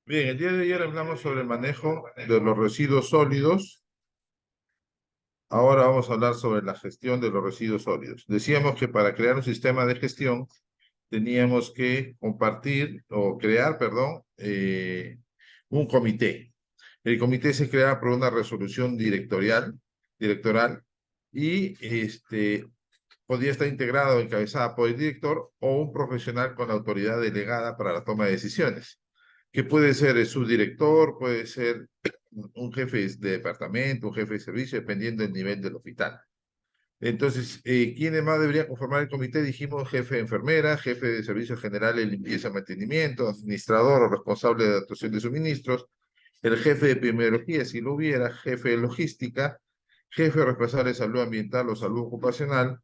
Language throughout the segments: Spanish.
Bien, el día de ayer hablamos sobre el manejo de los residuos sólidos. Ahora vamos a hablar sobre la gestión de los residuos sólidos. Decíamos que para crear un sistema de gestión teníamos que compartir o crear, perdón, un comité. El comité se crea por una resolución directoral y podía estar integrado o encabezada por el director o un profesional con la autoridad delegada para la toma de decisiones, que puede ser el subdirector, puede ser un jefe de departamento, un jefe de servicio, dependiendo del nivel del hospital. Entonces, ¿quiénes más deberían conformar el comité? Dijimos jefe de enfermera, jefe de servicios generales, limpieza, mantenimiento, administrador o responsable de actuación de suministros, el jefe de epidemiología, si lo hubiera, jefe de logística, jefe responsable de salud ambiental o salud ocupacional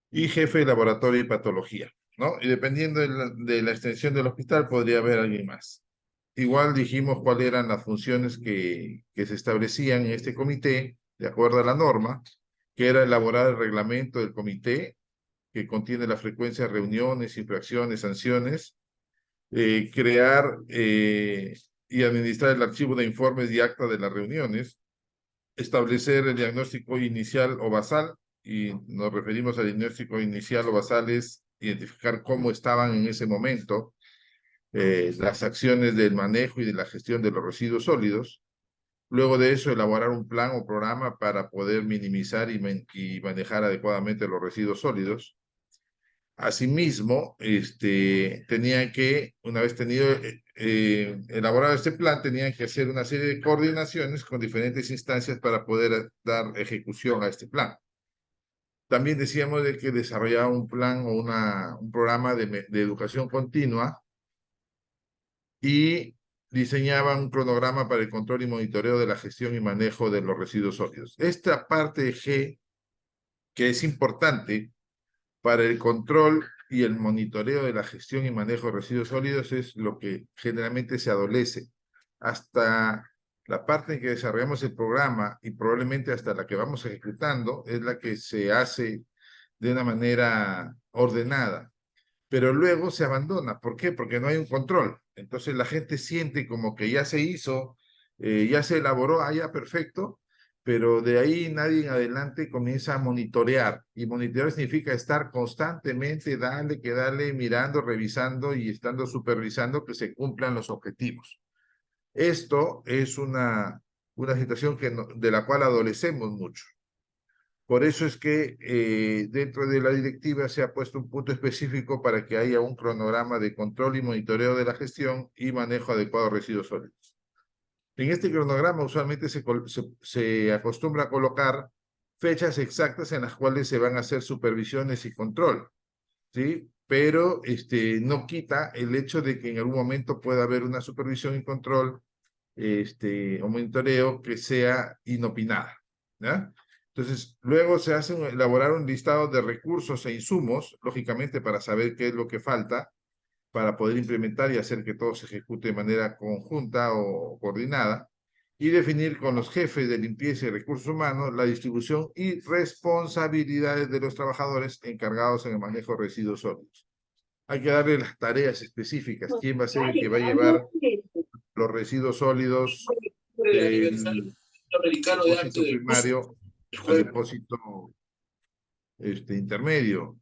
y jefe de laboratorio y patología, ¿no? Y dependiendo de la extensión del hospital, podría haber alguien más. Igual dijimos cuáles eran las funciones que se establecían en este comité, de acuerdo a la norma, que era elaborar el reglamento del comité, que contiene la frecuencia de reuniones, infracciones, sanciones, crear y administrar el archivo de informes y acta de las reuniones, establecer el diagnóstico inicial o basal, y nos referimos al diagnóstico inicial o basal es identificar cómo estaban en ese momento las acciones del manejo y de la gestión de los residuos sólidos. Luego de eso, elaborar un plan o programa para poder minimizar y manejar adecuadamente los residuos sólidos. Asimismo, tenían que, una vez tenido elaborado este plan, tenían que hacer una serie de coordinaciones con diferentes instancias para poder dar ejecución a este plan. También decíamos de que desarrollaba un plan o un programa de educación continua y diseñaban un cronograma para el control y monitoreo de la gestión y manejo de los residuos sólidos. Esta parte G, que es importante para el control y el monitoreo de la gestión y manejo de residuos sólidos, es lo que generalmente se adolece. Hasta la parte en que desarrollamos el programa y probablemente hasta la que vamos ejecutando es la que se hace de una manera ordenada, pero luego se abandona. ¿Por qué? Porque no hay un control. Entonces la gente siente como que ya se hizo, ya se elaboró, ya perfecto, pero de ahí nadie en adelante comienza a monitorear. Y monitorear significa estar constantemente, darle, mirando, revisando y estando supervisando que se cumplan los objetivos. Esto es una situación de la cual adolecemos mucho. Por eso es que dentro de la directiva se ha puesto un punto específico para que haya un cronograma de control y monitoreo de la gestión y manejo adecuado de residuos sólidos. En este cronograma usualmente se acostumbra a colocar fechas exactas en las cuales se van a hacer supervisiones y control, ¿sí? Pero no quita el hecho de que en algún momento pueda haber una supervisión y control o monitoreo que sea inopinada, ¿ya? Entonces, luego se hace elaborar un listado de recursos e insumos, lógicamente para saber qué es lo que falta para poder implementar y hacer que todo se ejecute de manera conjunta o coordinada, y definir con los jefes de limpieza y recursos humanos la distribución y responsabilidades de los trabajadores encargados en el manejo de residuos sólidos. Hay que darle las tareas específicas, quién va a ser el que va a llevar los residuos sólidos del depósito primario al depósito intermedio.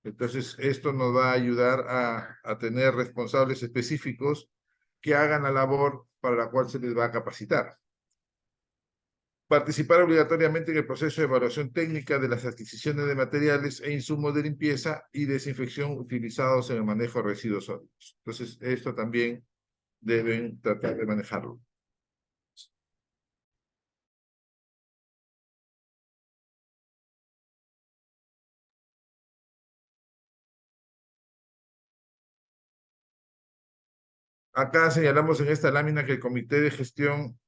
Entonces, esto nos va a ayudar a tener responsables específicos que hagan la labor para la cual se les va a capacitar. Participar obligatoriamente en el proceso de evaluación técnica de las adquisiciones de materiales e insumos de limpieza y desinfección utilizados en el manejo de residuos sólidos. Entonces, esto también deben tratar de manejarlo. Acá señalamos en esta lámina que el Comité de Gestión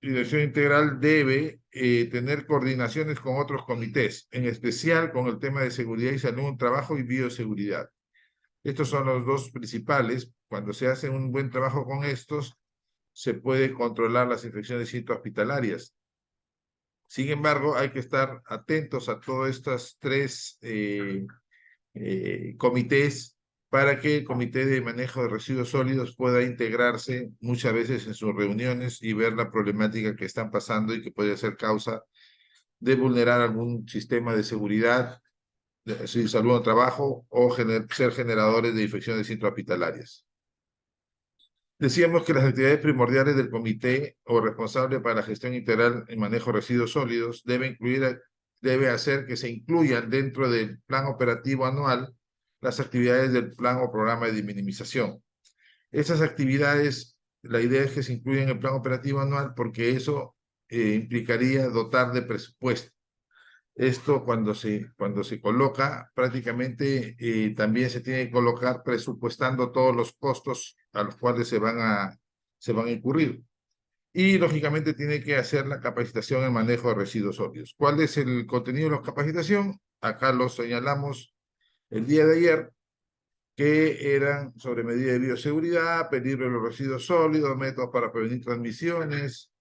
y Dirección Integral debe tener coordinaciones con otros comités, en especial con el tema de seguridad y salud en el trabajo y bioseguridad. Estos son los dos principales. Cuando se hace un buen trabajo con estos, se puede controlar las infecciones intrahospitalarias. Sin embargo, hay que estar atentos a todos estos tres comités para que el Comité de Manejo de Residuos Sólidos pueda integrarse muchas veces en sus reuniones y ver la problemática que están pasando y que puede ser causa de vulnerar algún sistema de seguridad, de salud o trabajo o ser generadores de infecciones intrahospitalarias. Decíamos que las actividades primordiales del comité o responsable para la gestión integral y manejo de residuos sólidos debe hacer que se incluyan dentro del plan operativo anual las actividades del plan o programa de minimización. Esas actividades, la idea es que se incluyan en el plan operativo anual porque eso implicaría dotar de presupuesto. Esto cuando se coloca, prácticamente también se tiene que colocar presupuestando todos los costos a los cuales se van a incurrir. Y lógicamente tiene que hacer la capacitación en manejo de residuos sólidos. ¿Cuál es el contenido de la capacitación? Acá lo señalamos el día de ayer, que eran sobre medidas de bioseguridad, peligro de los residuos sólidos, métodos para prevenir transmisiones,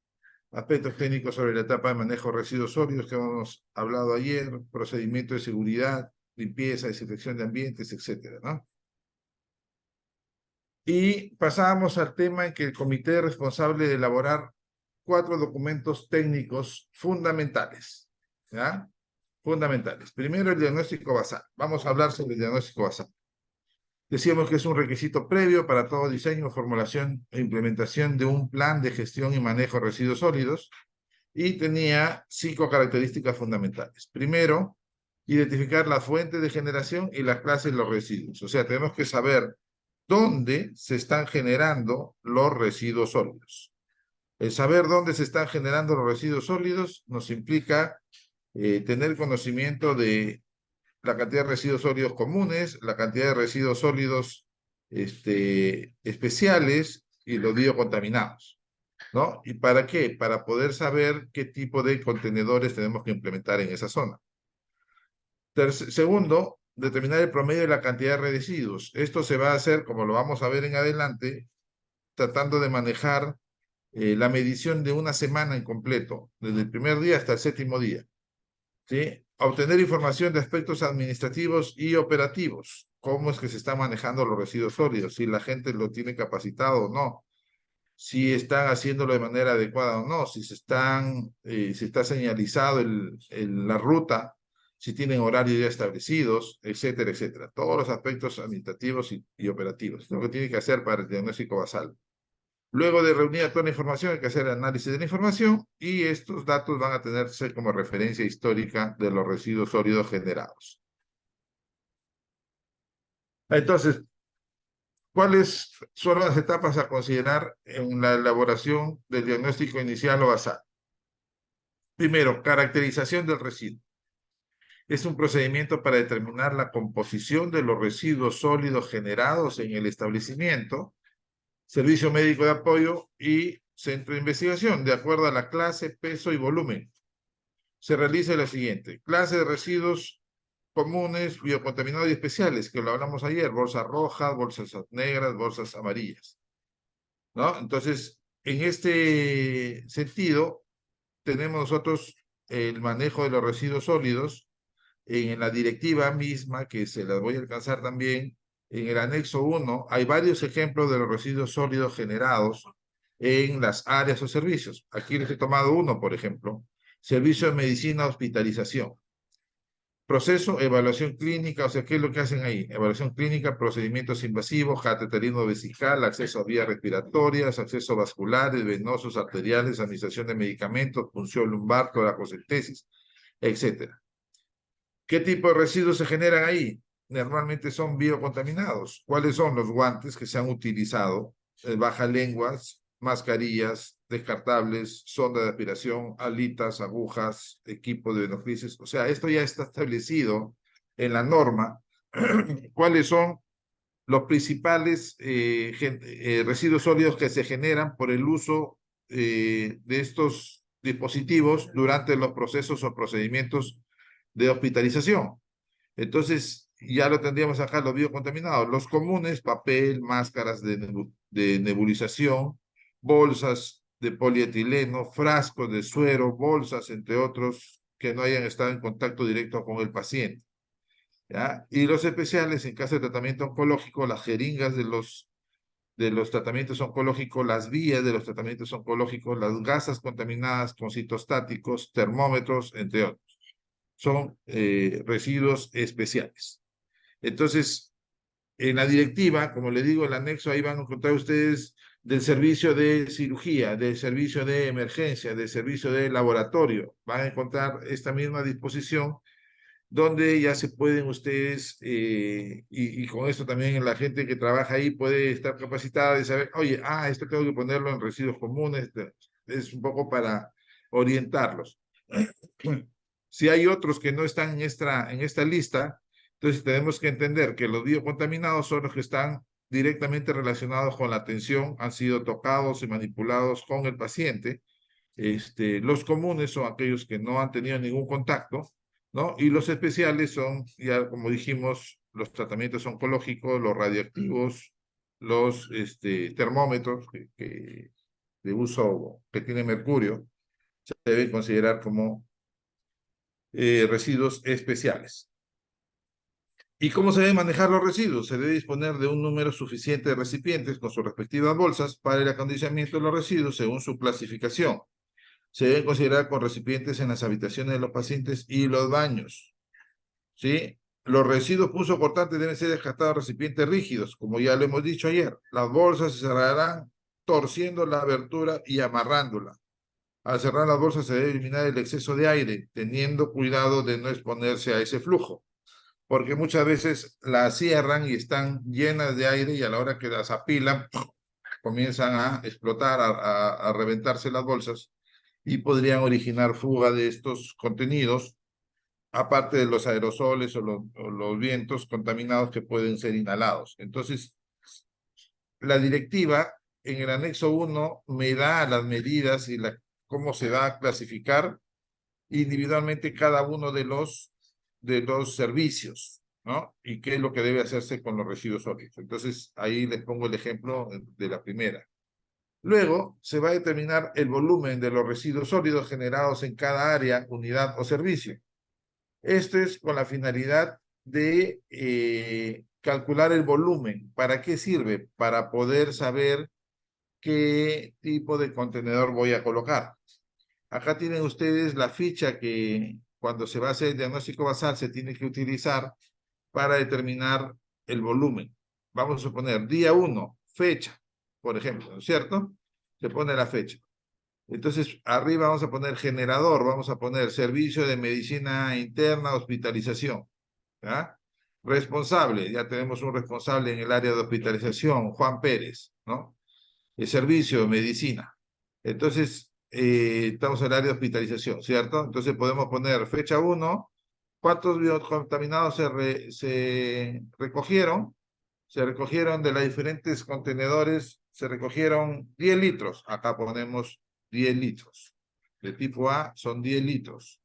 aspectos técnicos sobre la etapa de manejo de residuos sólidos que hemos hablado ayer, procedimientos de seguridad, limpieza, desinfección de ambientes, etcétera, ¿no? Y pasábamos al tema en que el comité es responsable de elaborar 4 documentos técnicos fundamentales, ¿ya? Fundamentales. Primero, el diagnóstico basal. Vamos a hablar sobre el diagnóstico basal. Decíamos que es un requisito previo para todo diseño, formulación e implementación de un plan de gestión y manejo de residuos sólidos y tenía 5 características fundamentales. Primero, identificar la fuente de generación y las clases de los residuos. O sea, tenemos que saber dónde se están generando los residuos sólidos. El saber dónde se están generando los residuos sólidos nos implica tener conocimiento de la cantidad de residuos sólidos comunes, la cantidad de residuos sólidos especiales y los biocontaminados, ¿no? ¿Y para qué? Para poder saber qué tipo de contenedores tenemos que implementar en esa zona. Segundo, determinar el promedio de la cantidad de residuos. Esto se va a hacer, como lo vamos a ver en adelante, tratando de manejar la medición de una semana en completo, desde el primer día hasta el 7º día. ¿Sí? Obtener información de aspectos administrativos y operativos. Cómo es que se están manejando los residuos sólidos, si la gente lo tiene capacitado o no, si están haciéndolo de manera adecuada o no, si si está señalizado la ruta, si tienen horarios ya establecidos, etcétera, etcétera. Todos los aspectos administrativos y operativos. Es lo que tiene que hacer para el diagnóstico basal. Luego de reunir toda la información, hay que hacer el análisis de la información y estos datos van a tenerse como referencia histórica de los residuos sólidos generados. Entonces, ¿cuáles son las etapas a considerar en la elaboración del diagnóstico inicial o basal? Primero, caracterización del residuo. Es un procedimiento para determinar la composición de los residuos sólidos generados en el establecimiento, servicio médico de apoyo y centro de investigación, de acuerdo a la clase, peso y volumen. Se realiza la siguiente: clase de residuos comunes, biocontaminados y especiales, que lo hablamos ayer, bolsas rojas, bolsas negras, bolsas amarillas, ¿no? Entonces, en este sentido, tenemos nosotros el manejo de los residuos sólidos en la directiva misma, que se las voy a alcanzar también, en el anexo 1, hay varios ejemplos de los residuos sólidos generados en las áreas o servicios. Aquí les he tomado uno, por ejemplo, servicio de medicina, hospitalización. Proceso, evaluación clínica, o sea, ¿qué es lo que hacen ahí? Evaluación clínica, procedimientos invasivos, cateterismo vesical, acceso a vías respiratorias, acceso vasculares, venosos, arteriales, administración de medicamentos, punción lumbar, toracocentesis, etcétera. ¿Qué tipo de residuos se generan ahí? Normalmente son biocontaminados. ¿Cuáles son los guantes que se han utilizado? Bajalenguas, mascarillas, descartables, sonda de aspiración, alitas, agujas, equipo de venoclisis. O sea, esto ya está establecido en la norma. ¿Cuáles son los principales residuos sólidos que se generan por el uso de estos dispositivos durante los procesos o procedimientos de hospitalización? Entonces, ya lo tendríamos acá, los biocontaminados. Los comunes: papel, máscaras de nebulización, bolsas de polietileno, frascos de suero, bolsas, entre otros, que no hayan estado en contacto directo con el paciente. ¿ya? Y los especiales, en caso de tratamiento oncológico, las jeringas de los tratamientos oncológicos, las vías de los tratamientos oncológicos, las gasas contaminadas con citostáticos, termómetros, entre otros. Son residuos especiales. Entonces, en la directiva, como le digo, el anexo, ahí van a encontrar ustedes del servicio de cirugía, del servicio de emergencia, del servicio de laboratorio. Van a encontrar esta misma disposición donde ya se pueden ustedes, y con esto también la gente que trabaja ahí puede estar capacitada de saber, oye, esto tengo que ponerlo en residuos comunes, es un poco para orientarlos. Si hay otros que no están en esta lista, entonces tenemos que entender que los biocontaminados son los que están directamente relacionados con la atención, han sido tocados y manipulados con el paciente. Los comunes son aquellos que no han tenido ningún contacto, ¿no? Y los especiales son, ya como dijimos, los tratamientos oncológicos, los radioactivos, los termómetros de uso que tienen mercurio, se deben considerar como residuos especiales. ¿Y cómo se deben manejar los residuos? Se debe disponer de un número suficiente de recipientes con sus respectivas bolsas para el acondicionamiento de los residuos según su clasificación. Se deben considerar con recipientes en las habitaciones de los pacientes y los baños, ¿sí? Los residuos punzo cortantes deben ser descartados en recipientes rígidos, como ya lo hemos dicho ayer. Las bolsas se cerrarán torciendo la abertura y amarrándola. Al cerrar las bolsas se debe eliminar el exceso de aire, teniendo cuidado de no exponerse a ese flujo, porque muchas veces las cierran y están llenas de aire y a la hora que las apilan, comienzan a explotar, a reventarse las bolsas y podrían originar fuga de estos contenidos, aparte de los aerosoles o los vientos contaminados que pueden ser inhalados. Entonces, la directiva en el anexo 1 me da las medidas y cómo se va a clasificar individualmente cada uno de los servicios, ¿no? Y qué es lo que debe hacerse con los residuos sólidos. Entonces, ahí les pongo el ejemplo de la primera. Luego, se va a determinar el volumen de los residuos sólidos generados en cada área, unidad o servicio. Esto es con la finalidad de calcular el volumen. ¿Para qué sirve? Para poder saber qué tipo de contenedor voy a colocar. Acá tienen ustedes la ficha que cuando se va a hacer el diagnóstico basal se tiene que utilizar para determinar el volumen. Vamos a suponer día 1, fecha, por ejemplo, ¿no es cierto? Se pone la fecha. Entonces, arriba vamos a poner generador, vamos a poner servicio de medicina interna, hospitalización. ¿Ya? Responsable, ya tenemos un responsable en el área de hospitalización, Juan Pérez, ¿no? El servicio de medicina. Entonces, estamos en el área de hospitalización, ¿cierto? Entonces podemos poner fecha 1, ¿cuántos biocontaminados se recogieron? Se recogieron de los diferentes contenedores, se recogieron 10 litros. Acá ponemos 10 litros. De tipo A son 10 litros.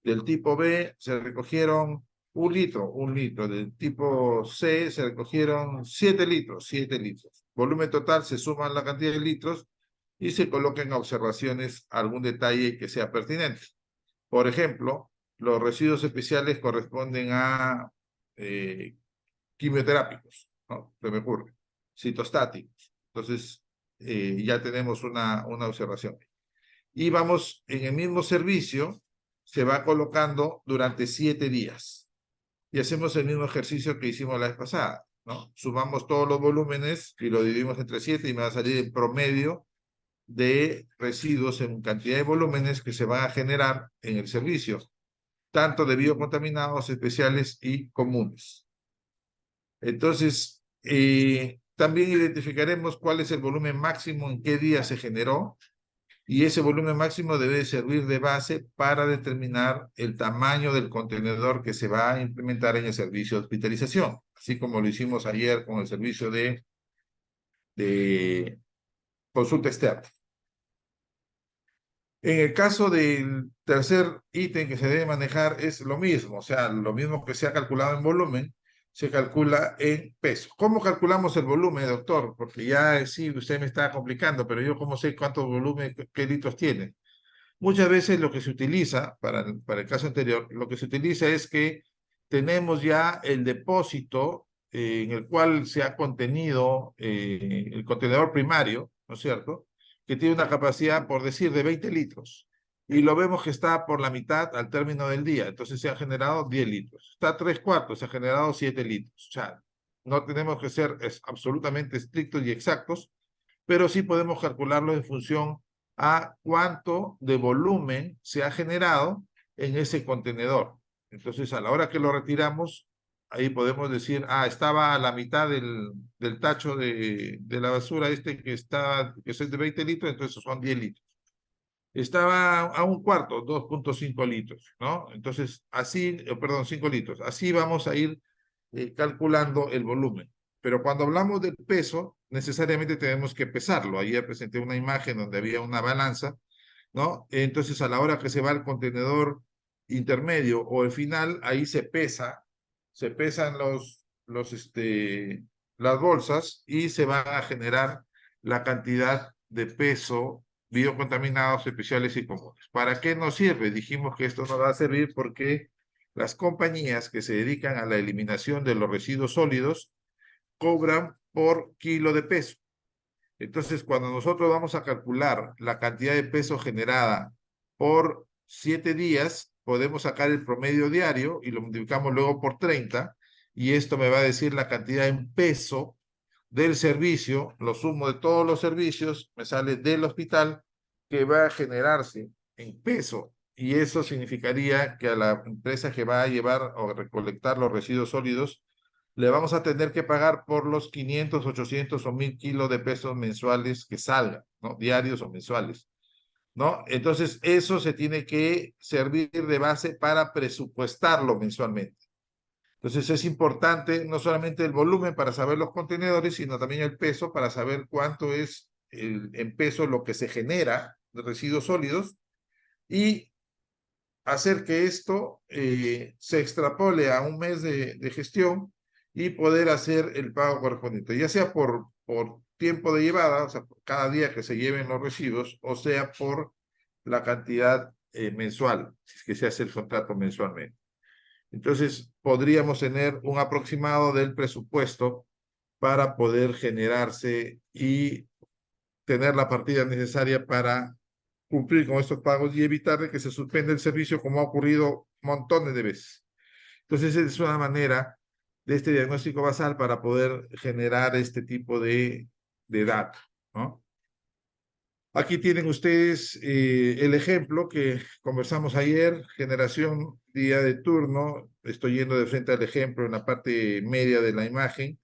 Del tipo B se recogieron 1 litro, 1 litro. Del tipo C se recogieron 7 litros, 7 litros. Volumen total, se suman la cantidad de litros y se coloca en observaciones algún detalle que sea pertinente. Por ejemplo, los residuos especiales corresponden a quimioterápicos, ¿no? Se me ocurre. Citostáticos. Entonces, ya tenemos una observación. Y vamos en el mismo servicio, se va colocando durante 7 días. Y hacemos el mismo ejercicio que hicimos la vez pasada, ¿no? Sumamos todos los volúmenes y lo dividimos entre 7 y me va a salir el promedio de residuos en cantidad de volúmenes que se van a generar en el servicio, tanto de biocontaminados especiales y comunes. Entonces, también identificaremos cuál es el volumen máximo, en qué día se generó, y ese volumen máximo debe servir de base para determinar el tamaño del contenedor que se va a implementar en el servicio de hospitalización, así como lo hicimos ayer con el servicio de consulta externa. En el caso del tercer ítem que se debe manejar es lo mismo, o sea, lo mismo que se ha calculado en volumen, se calcula en peso. ¿Cómo calculamos el volumen, doctor? Porque ya sí, usted me está complicando, pero yo cómo sé cuántos volumen, qué litros tiene. Muchas veces lo que se utiliza, para el caso anterior, lo que se utiliza es que tenemos ya el depósito en el cual se ha contenido el contenedor primario, ¿no es cierto?, que tiene una capacidad, por decir, de 20 litros. Y lo vemos que está por la mitad al término del día. Entonces se han generado 10 litros. Está a 3/4, se ha generado 7 litros. O sea, no tenemos que ser absolutamente estrictos y exactos, pero sí podemos calcularlo en función a cuánto de volumen se ha generado en ese contenedor. Entonces, a la hora que lo retiramos, ahí podemos decir, estaba a la mitad del tacho de la basura que es de 20 litros, entonces son 10 litros. Estaba a 1/4, 2,5 litros, ¿no? Entonces, así, perdón, 5 litros. Así vamos a ir calculando el volumen. Pero cuando hablamos del peso, necesariamente tenemos que pesarlo. Ayer presenté una imagen donde había una balanza, ¿no? Entonces, a la hora que se va al contenedor intermedio o el final, ahí se pesan las bolsas y se va a generar la cantidad de peso biocontaminados especiales y comunes. ¿Para qué nos sirve? Dijimos que esto nos va a servir porque las compañías que se dedican a la eliminación de los residuos sólidos cobran por kilo de peso. Entonces, cuando nosotros vamos a calcular la cantidad de peso generada por 7 días, podemos sacar el promedio diario y lo multiplicamos luego por 30, y esto me va a decir la cantidad en peso del servicio, lo sumo de todos los servicios, me sale del hospital, que va a generarse en peso. Y eso significaría que a la empresa que va a llevar o recolectar los residuos sólidos, le vamos a tener que pagar por los 500, 800 o 1000 kilos de pesos mensuales que salgan, ¿no? Diarios o mensuales, ¿no? Entonces, eso se tiene que servir de base para presupuestarlo mensualmente. Entonces, es importante no solamente el volumen para saber los contenedores, sino también el peso para saber cuánto es en peso lo que se genera de residuos sólidos y hacer que esto se extrapole a un mes de gestión y poder hacer el pago correspondiente, ya sea por tiempo de llevada, o sea, por cada día que se lleven los residuos, o sea, por la cantidad mensual, si es que se hace el contrato mensualmente. Entonces, podríamos tener un aproximado del presupuesto para poder generarse y tener la partida necesaria para cumplir con estos pagos y evitar de que se suspenda el servicio como ha ocurrido montones de veces. Entonces, es una manera de este diagnóstico basal para poder generar este tipo de datos, ¿no? Aquí tienen ustedes el ejemplo que conversamos ayer, generación día de turno. Estoy yendo de frente al ejemplo en la parte media de la imagen.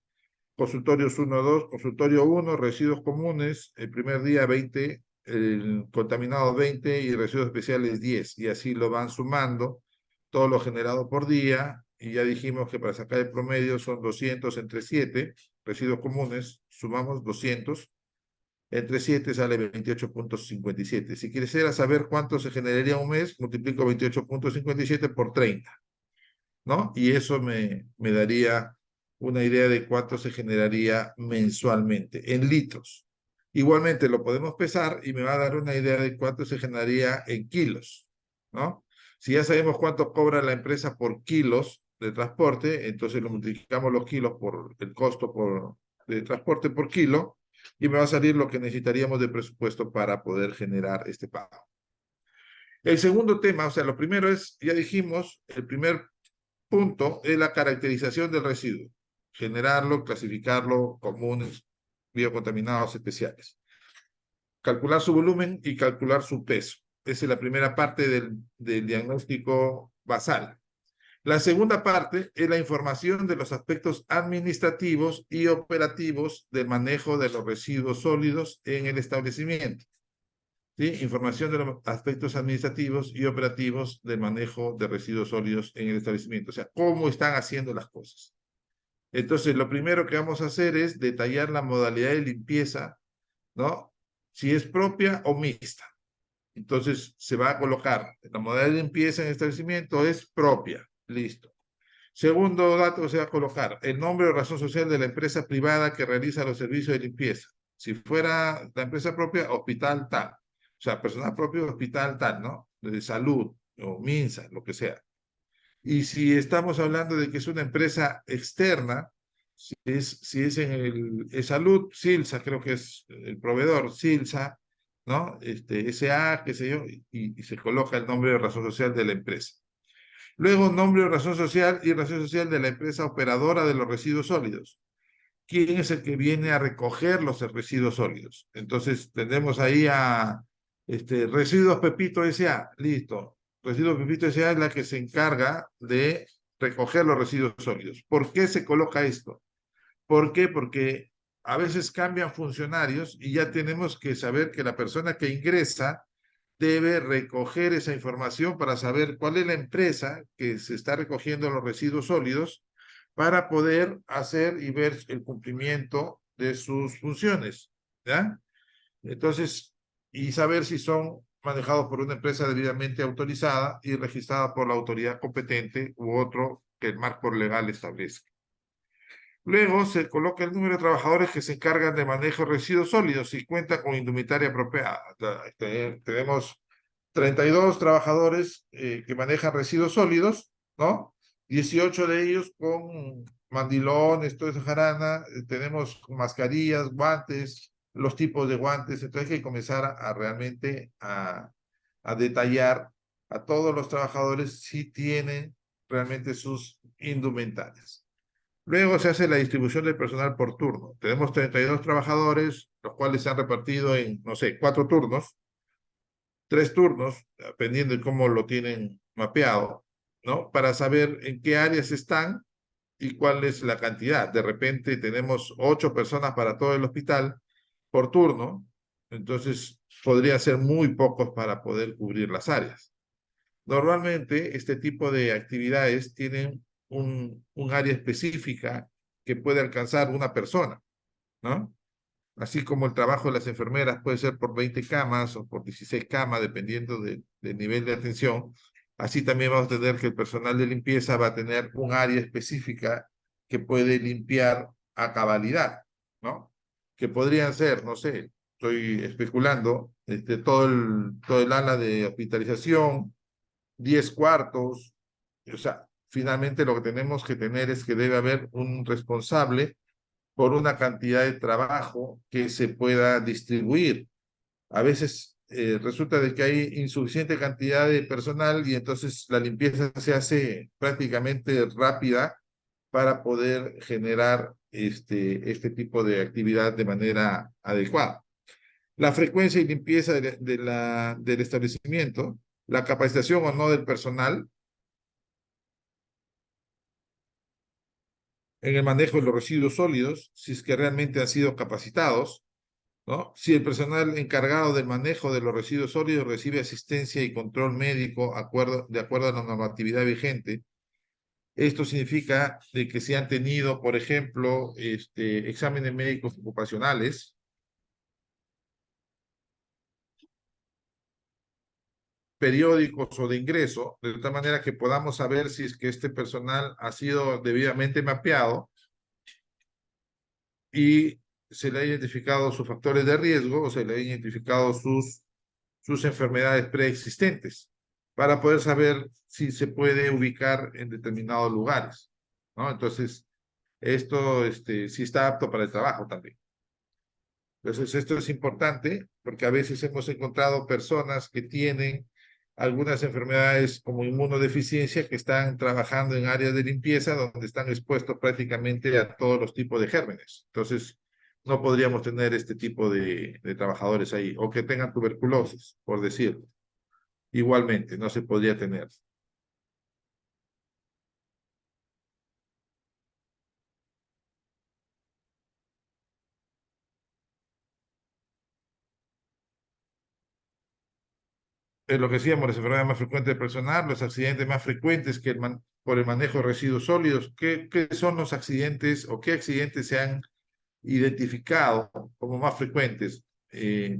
Consultorios 1, 2, consultorio 1, residuos comunes, el primer día 20, el contaminado 20 y residuos especiales 10. Y así lo van sumando, todo lo generado por día. Y ya dijimos que para sacar el promedio son 200 entre 7, residuos comunes, sumamos 200. Entre 7 sale 28,57. Si quisiera saber cuánto se generaría un mes, multiplico 28,57 por 30, ¿no? Y eso me daría una idea de cuánto se generaría mensualmente en litros. Igualmente lo podemos pesar y me va a dar una idea de cuánto se generaría en kilos, ¿no? Si ya sabemos cuánto cobra la empresa por kilos de transporte, entonces lo multiplicamos los kilos por el costo de transporte por kilo y me va a salir lo que necesitaríamos de presupuesto para poder generar este pago. El segundo tema, o sea, lo primero es, ya dijimos, el primer punto es la caracterización del residuo. Generarlo, clasificarlo, comunes, biocontaminados especiales. Calcular su volumen y calcular su peso. Esa es la primera parte del diagnóstico basal. La segunda parte es la información de los aspectos administrativos y operativos del manejo de los residuos sólidos en el establecimiento. ¿Sí? Información de los aspectos administrativos y operativos del manejo de residuos sólidos en el establecimiento. O sea, cómo están haciendo las cosas. Entonces, lo primero que vamos a hacer es detallar la modalidad de limpieza, ¿no? Si es propia o mixta. Entonces, se va a colocar, la modalidad de limpieza en el establecimiento es propia. Listo. Segundo dato, se va a colocar el nombre o razón social de la empresa privada que realiza los servicios de limpieza. Si fuera la empresa propia, hospital tal. O sea, personal propio, hospital tal, ¿no? De salud o MINSA, lo que sea. Y si estamos hablando de que es una empresa externa, si es en salud, Silsa, creo que es el proveedor, Silsa, ¿no? SA, qué sé yo, y se coloca el nombre de razón social de la empresa. Luego, nombre de razón social y razón social de la empresa operadora de los residuos sólidos. ¿Quién es el que viene a recoger los residuos sólidos? Entonces, tenemos ahí a Residuos Pepito S.A., listo. Residuos Pepito S.A. es la que se encarga de recoger los residuos sólidos. ¿Por qué se coloca esto? ¿Por qué? Porque a veces cambian funcionarios y ya tenemos que saber que la persona que ingresa debe recoger esa información para saber cuál es la empresa que se está recogiendo los residuos sólidos para poder hacer y ver el cumplimiento de sus funciones, ¿ya? Entonces, y saber si son manejados por una empresa debidamente autorizada y registrada por la autoridad competente u otro que el marco legal establezca. Luego se coloca el número de trabajadores que se encargan de manejo de residuos sólidos y cuenta con indumentaria apropiada. Tenemos 32 trabajadores que manejan residuos sólidos, ¿no? 18 de ellos con mandilones, toda esa jarana. Tenemos mascarillas, guantes, los tipos de guantes. Entonces hay que comenzar realmente a detallar a todos los trabajadores si tienen realmente sus indumentarias. Luego se hace la distribución del personal por turno. Tenemos 32 trabajadores, los cuales se han repartido en, no sé, 4 turnos, 3 turnos, dependiendo de cómo lo tienen mapeado, ¿no? Para saber en qué áreas están y cuál es la cantidad. De repente tenemos 8 personas para todo el hospital por turno, entonces podría ser muy pocos para poder cubrir las áreas. Normalmente este tipo de actividades tienen un área específica que puede alcanzar una persona, ¿no? Así como el trabajo de las enfermeras puede ser por 20 camas o por 16 camas, dependiendo del nivel de atención, así también vamos a tener que el personal de limpieza va a tener un área específica que puede limpiar a cabalidad, ¿no? Que podrían ser, no sé, estoy especulando, todo el ala de hospitalización, 10 cuartos, o sea, finalmente lo que tenemos que tener es que debe haber un responsable por una cantidad de trabajo que se pueda distribuir. A veces resulta de que hay insuficiente cantidad de personal y entonces la limpieza se hace prácticamente rápida para poder generar este tipo de actividad de manera adecuada. La frecuencia y limpieza del establecimiento, la capacitación o no del personal en el manejo de los residuos sólidos, si es que realmente han sido capacitados, ¿no? Si el personal encargado del manejo de los residuos sólidos recibe asistencia y control médico de acuerdo a la normatividad vigente. Esto significa de que si han tenido, por ejemplo, exámenes médicos ocupacionales, periódicos o de ingreso, de tal manera que podamos saber si es que este personal ha sido debidamente mapeado y se le ha identificado sus factores de riesgo o se le ha identificado sus enfermedades preexistentes para poder saber si se puede ubicar en determinados lugares, ¿no? Entonces, esto sí está apto para el trabajo también. Entonces, esto es importante porque a veces hemos encontrado personas que tienen algunas enfermedades como inmunodeficiencia que están trabajando en áreas de limpieza donde están expuestos prácticamente a todos los tipos de gérmenes. Entonces, no podríamos tener este tipo de trabajadores ahí o que tengan tuberculosis, por decirlo. Igualmente, no se podría tener. Es lo que decíamos, las enfermedades más frecuentes del personal, los accidentes más frecuentes que por el manejo de residuos sólidos. ¿Qué son los accidentes o qué accidentes se han identificado como más frecuentes?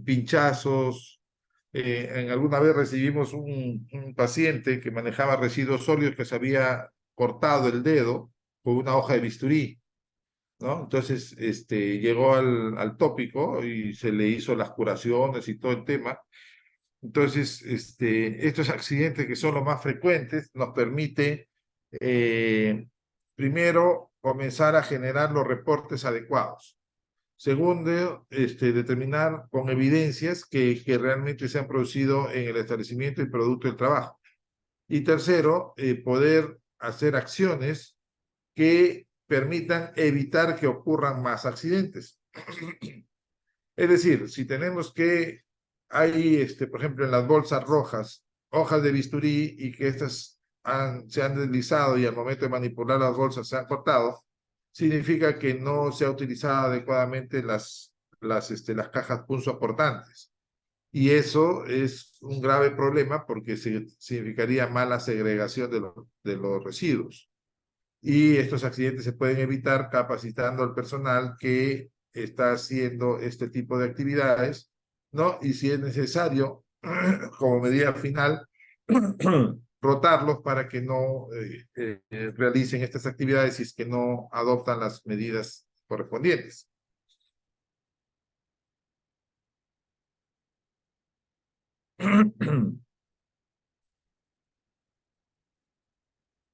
Pinchazos. En alguna vez recibimos un paciente que manejaba residuos sólidos que se había cortado el dedo con una hoja de bisturí, ¿no? Entonces, llegó al tópico y se le hizo las curaciones y todo el tema. Entonces, estos accidentes que son los más frecuentes nos permite Primero, comenzar a generar los reportes adecuados. Segundo, determinar con evidencias que realmente se han producido en el establecimiento y producto del trabajo. Y tercero, poder hacer acciones que permitan evitar que ocurran más accidentes. Es decir, si tenemos que hay, por ejemplo, en las bolsas rojas, hojas de bisturí y que estas se han deslizado y al momento de manipular las bolsas se han cortado, significa que no se ha utilizado adecuadamente las cajas punzocortantes. Y eso es un grave problema porque significaría mala segregación de los residuos. Y estos accidentes se pueden evitar capacitando al personal que está haciendo este tipo de actividades, ¿no? Y si es necesario, como medida final, rotarlos para que no realicen estas actividades si es que no adoptan las medidas correspondientes.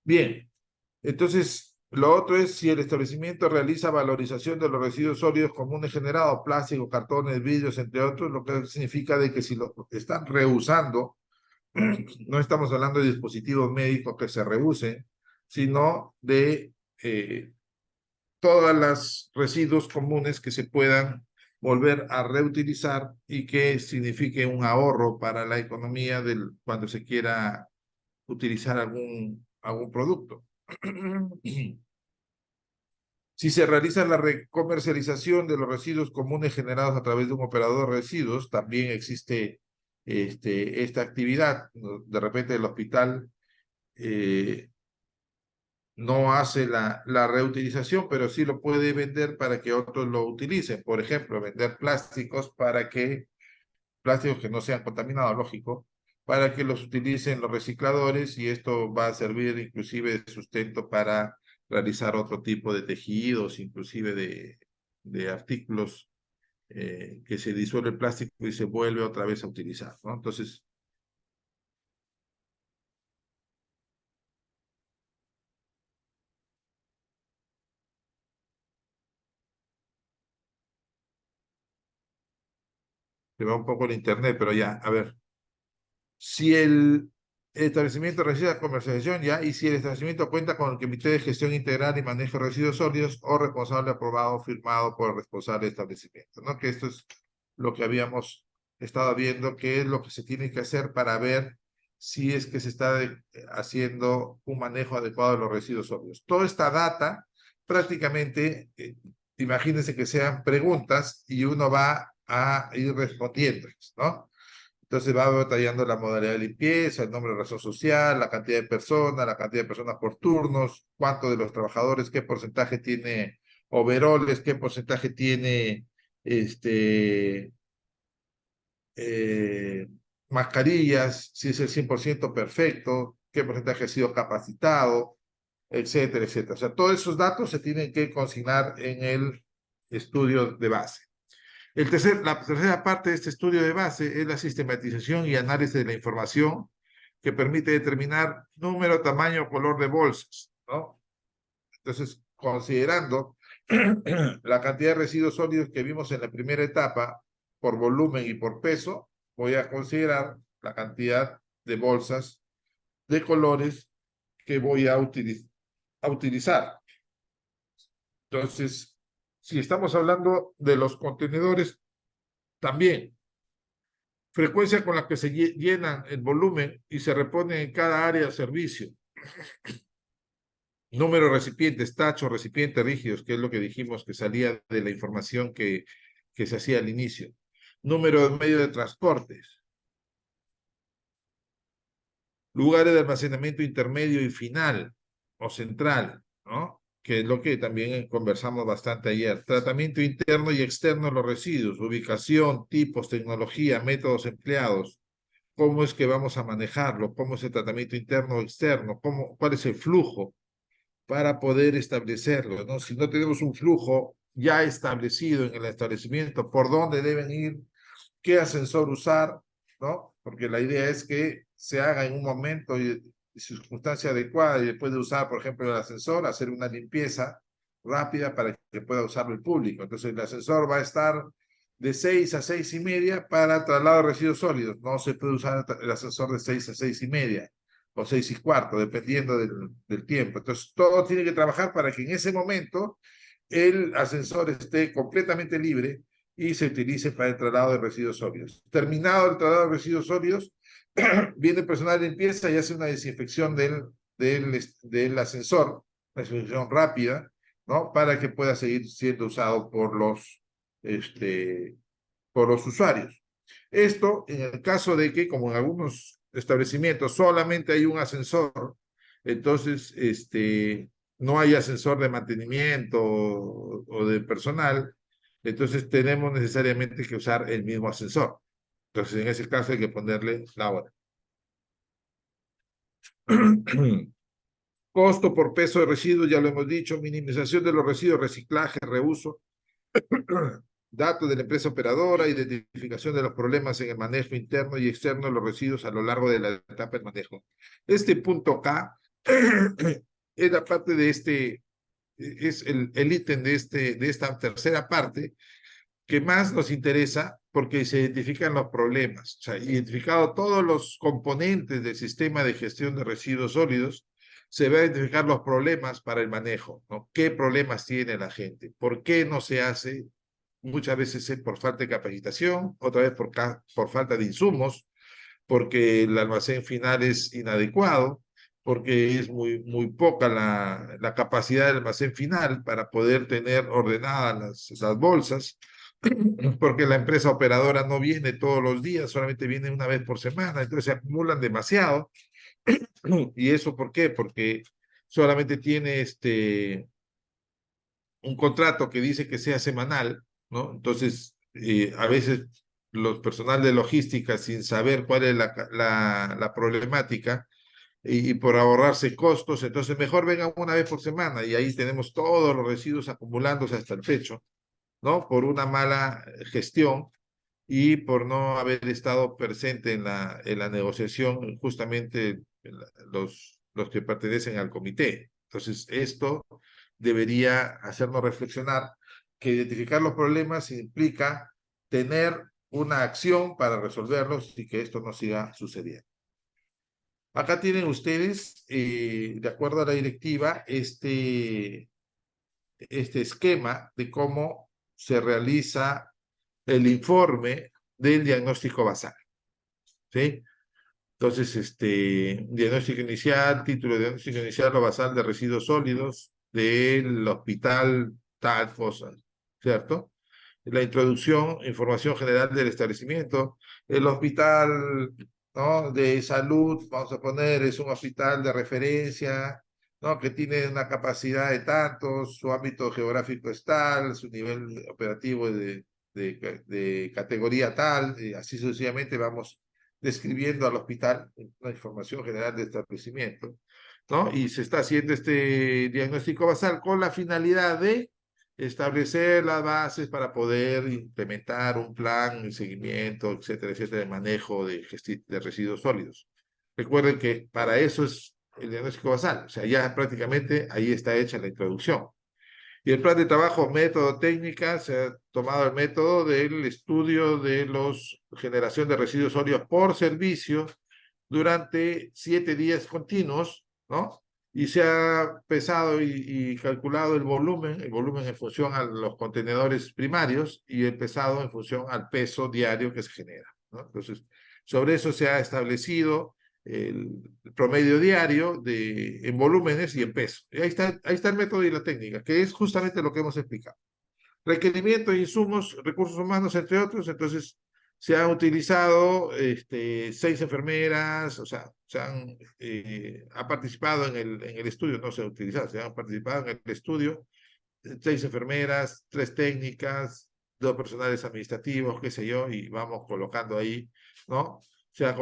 Bien, entonces lo otro es si el establecimiento realiza valorización de los residuos sólidos comunes generados, plásticos, cartones, vidrios, entre otros, lo que significa de que si lo están reusando, no estamos hablando de dispositivos médicos que se reusen, sino de todos los residuos comunes que se puedan volver a reutilizar y que signifique un ahorro para la economía cuando se quiera utilizar algún producto. Si se realiza la recomercialización de los residuos comunes generados a través de un operador de residuos, también existe esta actividad. De repente el hospital no hace la reutilización, pero sí lo puede vender para que otros lo utilicen. Por ejemplo, vender plásticos que no sean contaminados, lógico, para que los utilicen los recicladores y esto va a servir inclusive de sustento para realizar otro tipo de tejidos, inclusive de artículos que se disuelve el plástico y se vuelve otra vez a utilizar, ¿no? Entonces, se va un poco el internet, pero ya, a ver. Si el establecimiento recibe comercialización ya, y si el establecimiento cuenta con el Comité de Gestión Integral y Manejo de Residuos Sólidos o responsable aprobado firmado por el responsable del establecimiento, ¿no? Que esto es lo que habíamos estado viendo, que es lo que se tiene que hacer para ver si es que se está haciendo un manejo adecuado de los residuos sólidos. Toda esta data, prácticamente, imagínense que sean preguntas y uno va a ir respondiendo, ¿no? Entonces va detallando la modalidad de limpieza, el nombre de razón social, la cantidad la cantidad de personas por turnos, cuánto de los trabajadores, qué porcentaje tiene overoles, qué porcentaje tiene este, eh, mascarillas, si es el 100% perfecto, qué porcentaje ha sido capacitado, etcétera, etcétera. O sea, todos esos datos se tienen que consignar en el estudio de base. La tercera parte de este estudio de base es la sistematización y análisis de la información que permite determinar número, tamaño, color de bolsas, ¿no? Entonces, considerando la cantidad de residuos sólidos que vimos en la primera etapa por volumen y por peso, voy a considerar la cantidad de bolsas de colores que voy a utilizar. Entonces, si estamos hablando de los contenedores, también frecuencia con la que se llenan el volumen y se repone en cada área de servicio. Número de recipientes, tachos, recipientes rígidos, que es lo que dijimos que salía de la información que se hacía al inicio. Número de medios de transportes. Lugares de almacenamiento intermedio y final o central, ¿no? Que es lo que también conversamos bastante ayer. Tratamiento interno y externo de los residuos, ubicación, tipos, tecnología, métodos empleados, cómo es que vamos a manejarlo, cómo es el tratamiento interno o externo, cuál es el flujo para poder establecerlo, ¿no? Si no tenemos un flujo ya establecido en el establecimiento, por dónde deben ir, qué ascensor usar, ¿no? Porque la idea es que se haga en un momento circunstancia adecuada y puede usar, por ejemplo, el ascensor, hacer una limpieza rápida para que pueda usarlo el público. Entonces, el ascensor va a estar de 6 a 6:30 para traslado de residuos sólidos. No se puede usar el ascensor de 6 a 6:30 o 6:15, dependiendo del tiempo. Entonces, todo tiene que trabajar para que en ese momento el ascensor esté completamente libre y se utilice para el traslado de residuos sólidos. Terminado el traslado de residuos sólidos, viene el personal de limpieza y hace una desinfección del ascensor, una desinfección rápida, ¿no? Para que pueda seguir siendo usado por los usuarios. Esto en el caso de que, como en algunos establecimientos, solamente hay un ascensor, entonces no hay ascensor de mantenimiento o de personal, entonces tenemos necesariamente que usar el mismo ascensor. Entonces, en ese caso hay que ponerle la hora. Costo por peso de residuos, ya lo hemos dicho, minimización de los residuos, reciclaje, reuso, datos de la empresa operadora, identificación de los problemas en el manejo interno y externo de los residuos a lo largo de la etapa del manejo. Este punto K es la parte de es el ítem de esta tercera parte que más nos interesa porque se identifican los problemas. O sea, identificado todos los componentes del sistema de gestión de residuos sólidos, se va a identificar los problemas para el manejo, ¿no? ¿Qué problemas tiene la gente? ¿Por qué no se hace? Muchas veces es por falta de capacitación, otra vez por falta de insumos, porque el almacén final es inadecuado, porque es muy poca la capacidad del almacén final para poder tener ordenadas las bolsas, porque la empresa operadora no viene todos los días, solamente viene una vez por semana, entonces se acumulan demasiado. ¿Y eso por qué? Porque solamente tiene un contrato que dice que sea semanal, ¿no? Entonces, a veces los personal de logística, sin saber cuál es la problemática, y por ahorrarse costos, entonces mejor vengan una vez por semana, y ahí tenemos todos los residuos acumulándose hasta el pecho, ¿no? Por una mala gestión y por no haber estado presente en la negociación, justamente los que pertenecen al comité. Entonces, esto debería hacernos reflexionar que identificar los problemas implica tener una acción para resolverlos y que esto no siga sucediendo. Acá tienen ustedes, de acuerdo a la directiva, este esquema de cómo se realiza el informe del diagnóstico basal, ¿sí? Entonces, diagnóstico inicial, título de diagnóstico inicial o basal de residuos sólidos del hospital tal cosa, ¿cierto? La introducción, información general del establecimiento. El hospital, ¿no? De salud, vamos a poner, es un hospital de referencia, ¿no? Que tiene una capacidad de tantos, su ámbito geográfico es tal, su nivel operativo de categoría tal, y así sucesivamente vamos describiendo al hospital una información general del establecimiento, ¿no? Y se está haciendo este diagnóstico basal con la finalidad de establecer las bases para poder implementar un plan de seguimiento, etcétera, etcétera, de manejo de residuos sólidos. Recuerden que para eso es el diagnóstico basal, o sea, ya prácticamente ahí está hecha la introducción. Y el plan de trabajo, método, técnica, se ha tomado el método del estudio de la generación de residuos sólidos por servicio durante 7 días continuos, ¿no? Y se ha pesado y calculado el volumen en función a los contenedores primarios y el pesado en función al peso diario que se genera, ¿no? Entonces, sobre eso se ha establecido el promedio diario en volúmenes y en peso. Y ahí está el método y la técnica, que es justamente lo que hemos explicado. Requerimientos, insumos, recursos humanos, entre otros. Entonces, se han utilizado 6 enfermeras, o sea, ha participado en el estudio, no se ha utilizado, se han participado en el estudio 6 enfermeras, 3 técnicas, 2 personales administrativos, qué sé yo, y vamos colocando ahí, ¿no? Se ha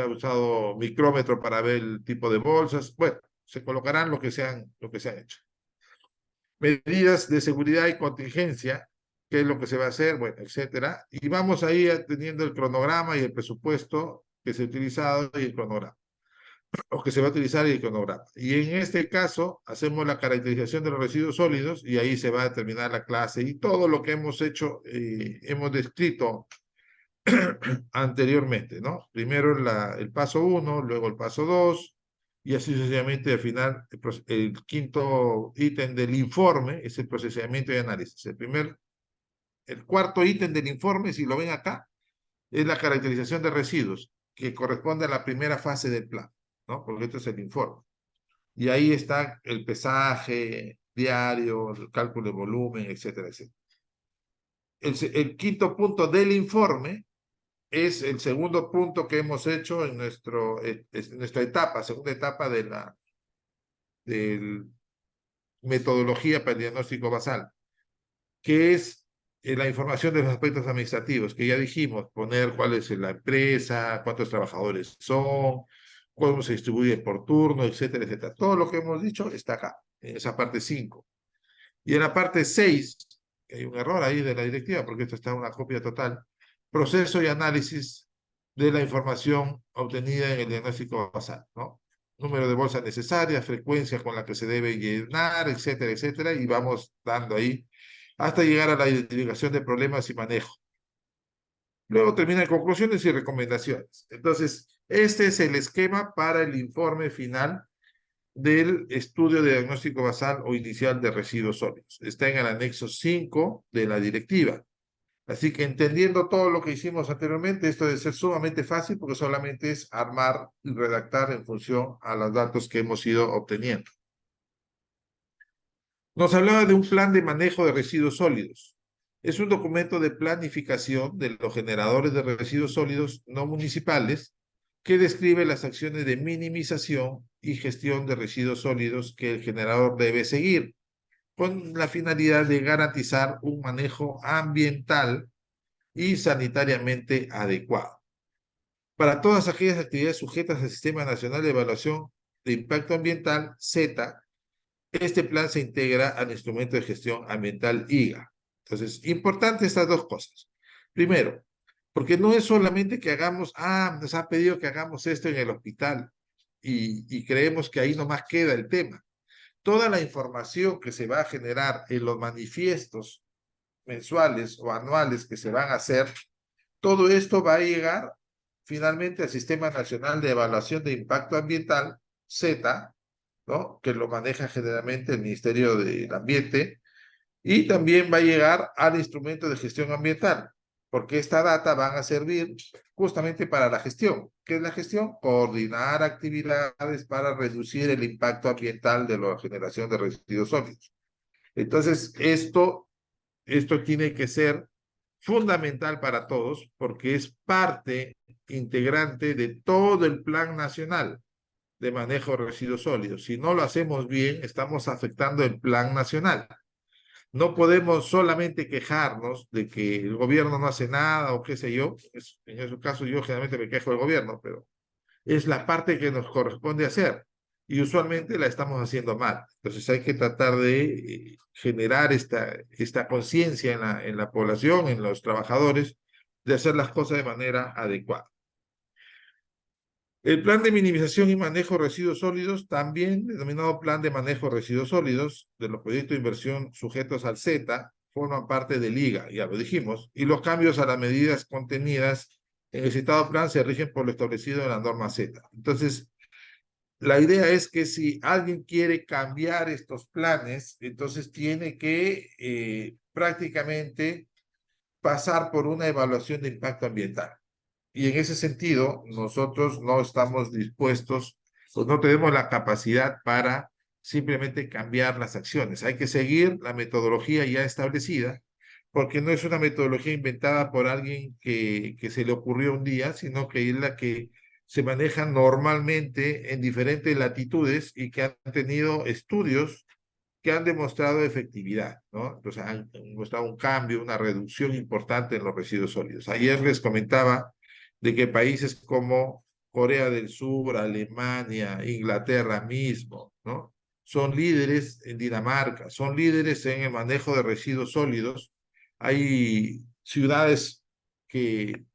usado micrómetro para ver el tipo de bolsas, bueno, se colocarán lo que se han hecho. Medidas de seguridad y contingencia, qué es lo que se va a hacer, bueno, etcétera. Y vamos ahí teniendo el cronograma y el presupuesto que se ha utilizado y el cronograma. o que se va a utilizar el iconograma. Y en este caso, hacemos la caracterización de los residuos sólidos y ahí se va a determinar la clase y todo lo que hemos hecho, hemos descrito anteriormente, ¿no? Primero el paso 1, luego el paso 2, y así sucesivamente. Al final, el quinto ítem del informe es el procesamiento y análisis. El cuarto ítem del informe, si lo ven acá, es la caracterización de residuos, que corresponde a la primera fase del plan, ¿no? Porque esto es el informe. Y ahí está el pesaje diario, el cálculo de volumen, etcétera, etcétera. El quinto punto del informe es el segundo punto que hemos hecho en nuestra etapa, segunda etapa de metodología para el diagnóstico basal, que es la información de los aspectos administrativos, que ya dijimos, poner cuál es la empresa, cuántos trabajadores son, cómo se distribuye por turno, etcétera, etcétera. Todo lo que hemos dicho está acá, en esa parte 5. Y en la parte 6, que hay un error ahí de la directiva, porque esto está en una copia total, proceso y análisis de la información obtenida en el diagnóstico basal, ¿no? Número de bolsas necesarias, frecuencia con la que se debe llenar, etcétera, etcétera, y vamos dando ahí hasta llegar a la identificación de problemas y manejo. Luego termina en conclusiones y recomendaciones. Entonces, este es el esquema para el informe final del estudio de diagnóstico basal o inicial de residuos sólidos. Está en el anexo 5 de la directiva. Así que entendiendo todo lo que hicimos anteriormente, esto debe ser sumamente fácil porque solamente es armar y redactar en función a los datos que hemos ido obteniendo. Nos hablaba de un plan de manejo de residuos sólidos. Es un documento de planificación de los generadores de residuos sólidos no municipales que describe las acciones de minimización y gestión de residuos sólidos que el generador debe seguir, con la finalidad de garantizar un manejo ambiental y sanitariamente adecuado. Para todas aquellas actividades sujetas al Sistema Nacional de Evaluación de Impacto Ambiental, SETA, este plan se integra al instrumento de gestión ambiental IGA. Entonces, importante estas dos cosas. Primero, porque no es solamente que hagamos, nos ha pedido que hagamos esto en el hospital y creemos que ahí nomás queda el tema. Toda la información que se va a generar en los manifiestos mensuales o anuales que se van a hacer, todo esto va a llegar finalmente al Sistema Nacional de Evaluación de Impacto Ambiental, SETA, ¿no? Que lo maneja generalmente el Ministerio del Ambiente, y también va a llegar al instrumento de gestión ambiental, porque esta data van a servir justamente para la gestión. ¿Qué es la gestión? Coordinar actividades para reducir el impacto ambiental de la generación de residuos sólidos. Entonces, esto tiene que ser fundamental para todos porque es parte integrante de todo el plan nacional de manejo de residuos sólidos. Si no lo hacemos bien, estamos afectando el plan nacional. No podemos solamente quejarnos de que el gobierno no hace nada o qué sé yo. En ese caso yo generalmente me quejo del gobierno, pero es la parte que nos corresponde hacer y usualmente la estamos haciendo mal. Entonces hay que tratar de generar esta conciencia en la población, en los trabajadores, de hacer las cosas de manera adecuada. El plan de minimización y manejo de residuos sólidos, también denominado plan de manejo de residuos sólidos, de los proyectos de inversión sujetos al Z, forman parte del IGA, ya lo dijimos, y los cambios a las medidas contenidas en el citado plan se rigen por lo establecido en la norma Z. Entonces, la idea es que si alguien quiere cambiar estos planes, entonces tiene que prácticamente pasar por una evaluación de impacto ambiental. Y en ese sentido, nosotros no estamos dispuestos, pues no tenemos la capacidad para simplemente cambiar las acciones. Hay que seguir la metodología ya establecida, porque no es una metodología inventada por alguien que se le ocurrió un día, sino que es la que se maneja normalmente en diferentes latitudes y que han tenido estudios que han demostrado efectividad, ¿no? Entonces han mostrado un cambio, una reducción importante en los residuos sólidos. Ayer les comentaba de que países como Corea del Sur, Alemania, Inglaterra mismo, ¿no? Son líderes en Dinamarca, son líderes en el manejo de residuos sólidos. Hay ciudades que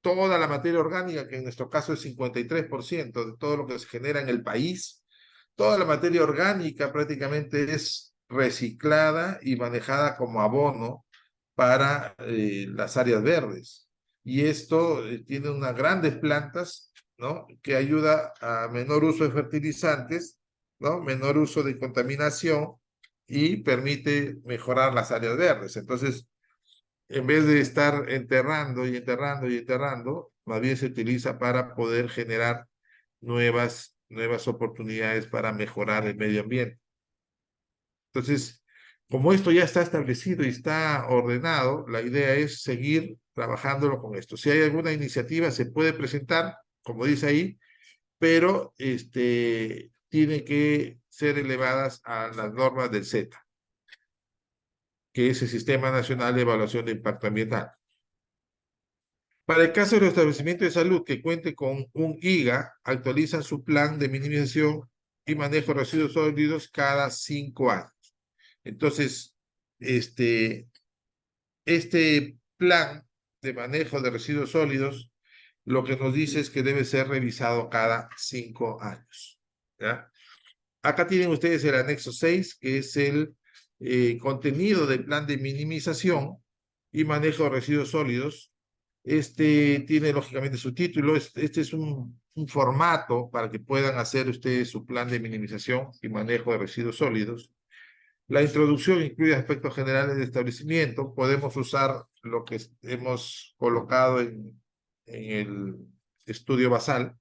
toda la materia orgánica, que en nuestro caso es 53% de todo lo que se genera en el país, toda la materia orgánica prácticamente es reciclada y manejada como abono para las áreas verdes. Y esto tiene unas grandes plantas, ¿no? Que ayuda a menor uso de fertilizantes, ¿no? Menor uso de contaminación y permite mejorar las áreas verdes. Entonces, en vez de estar enterrando y enterrando y enterrando, más bien se utiliza para poder generar nuevas oportunidades para mejorar el medio ambiente. Entonces, como esto ya está establecido y está ordenado, la idea es seguir trabajándolo con esto. Si hay alguna iniciativa, se puede presentar, como dice ahí, pero tiene que ser elevadas a las normas del SETA, que es el Sistema Nacional de Evaluación de Impacto Ambiental. Para el caso de los establecimientos de salud que cuente con un IGA, actualizan su plan de minimización y manejo de residuos sólidos cada 5 años. Entonces, este plan de manejo de residuos sólidos, lo que nos dice es que debe ser revisado cada 5 años. ¿Ya? Acá tienen ustedes el anexo 6, que es el contenido del plan de minimización y manejo de residuos sólidos. Tiene lógicamente su título. Este es un formato para que puedan hacer ustedes su plan de minimización y manejo de residuos sólidos. La introducción incluye aspectos generales de establecimiento. Podemos usar lo que hemos colocado en el estudio basal,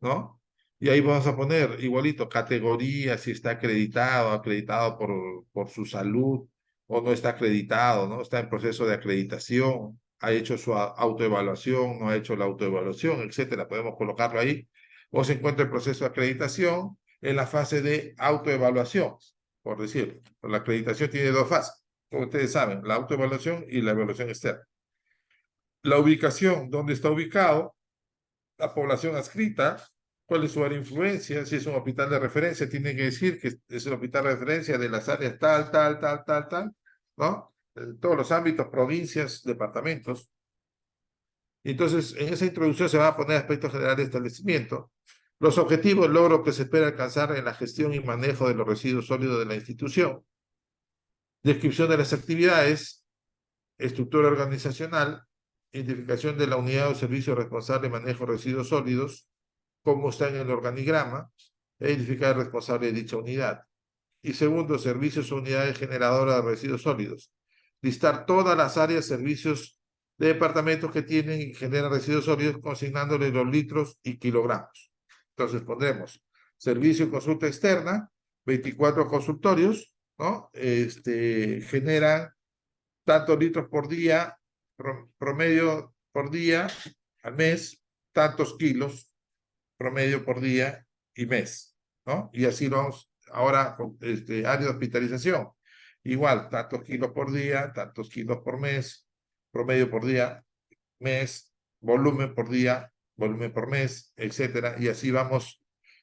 ¿no? Y ahí vamos a poner igualito categoría, si está acreditado por su salud o no está acreditado, ¿no? Está en proceso de acreditación, ha hecho su autoevaluación, no ha hecho la autoevaluación, etcétera. Podemos colocarlo ahí. O se encuentra en proceso de acreditación en la fase de autoevaluación, por decirlo. La acreditación tiene dos fases, como ustedes saben, la autoevaluación y la evaluación externa. La ubicación, dónde está ubicado, la población adscrita, cuál es su área de influencia, si es un hospital de referencia, tiene que decir que es el hospital de referencia de las áreas tal, ¿no? En todos los ámbitos, provincias, departamentos. Entonces, en esa introducción se van a poner aspectos generales de establecimiento, los objetivos, logro que se espera alcanzar en la gestión y manejo de los residuos sólidos de la institución, descripción de las actividades, estructura organizacional, identificación de la unidad o servicio responsable de manejo de residuos sólidos, cómo está en el organigrama, e identificar el responsable de dicha unidad. Y segundo, servicios o unidades generadoras de residuos sólidos. Listar todas las áreas, servicios de departamentos que tienen y generan residuos sólidos, consignándole los litros y kilogramos. Entonces pondremos servicio y consulta externa, 24 consultorios, ¿no? Generan tantos litros por día, promedio por día, al mes, tantos kilos, promedio por día y mes, ¿no? Y así vamos ahora con área de hospitalización. Igual, tantos kilos por día, tantos kilos por mes, promedio por día, mes, volumen por día, volumen por mes, etcétera. Y así vamos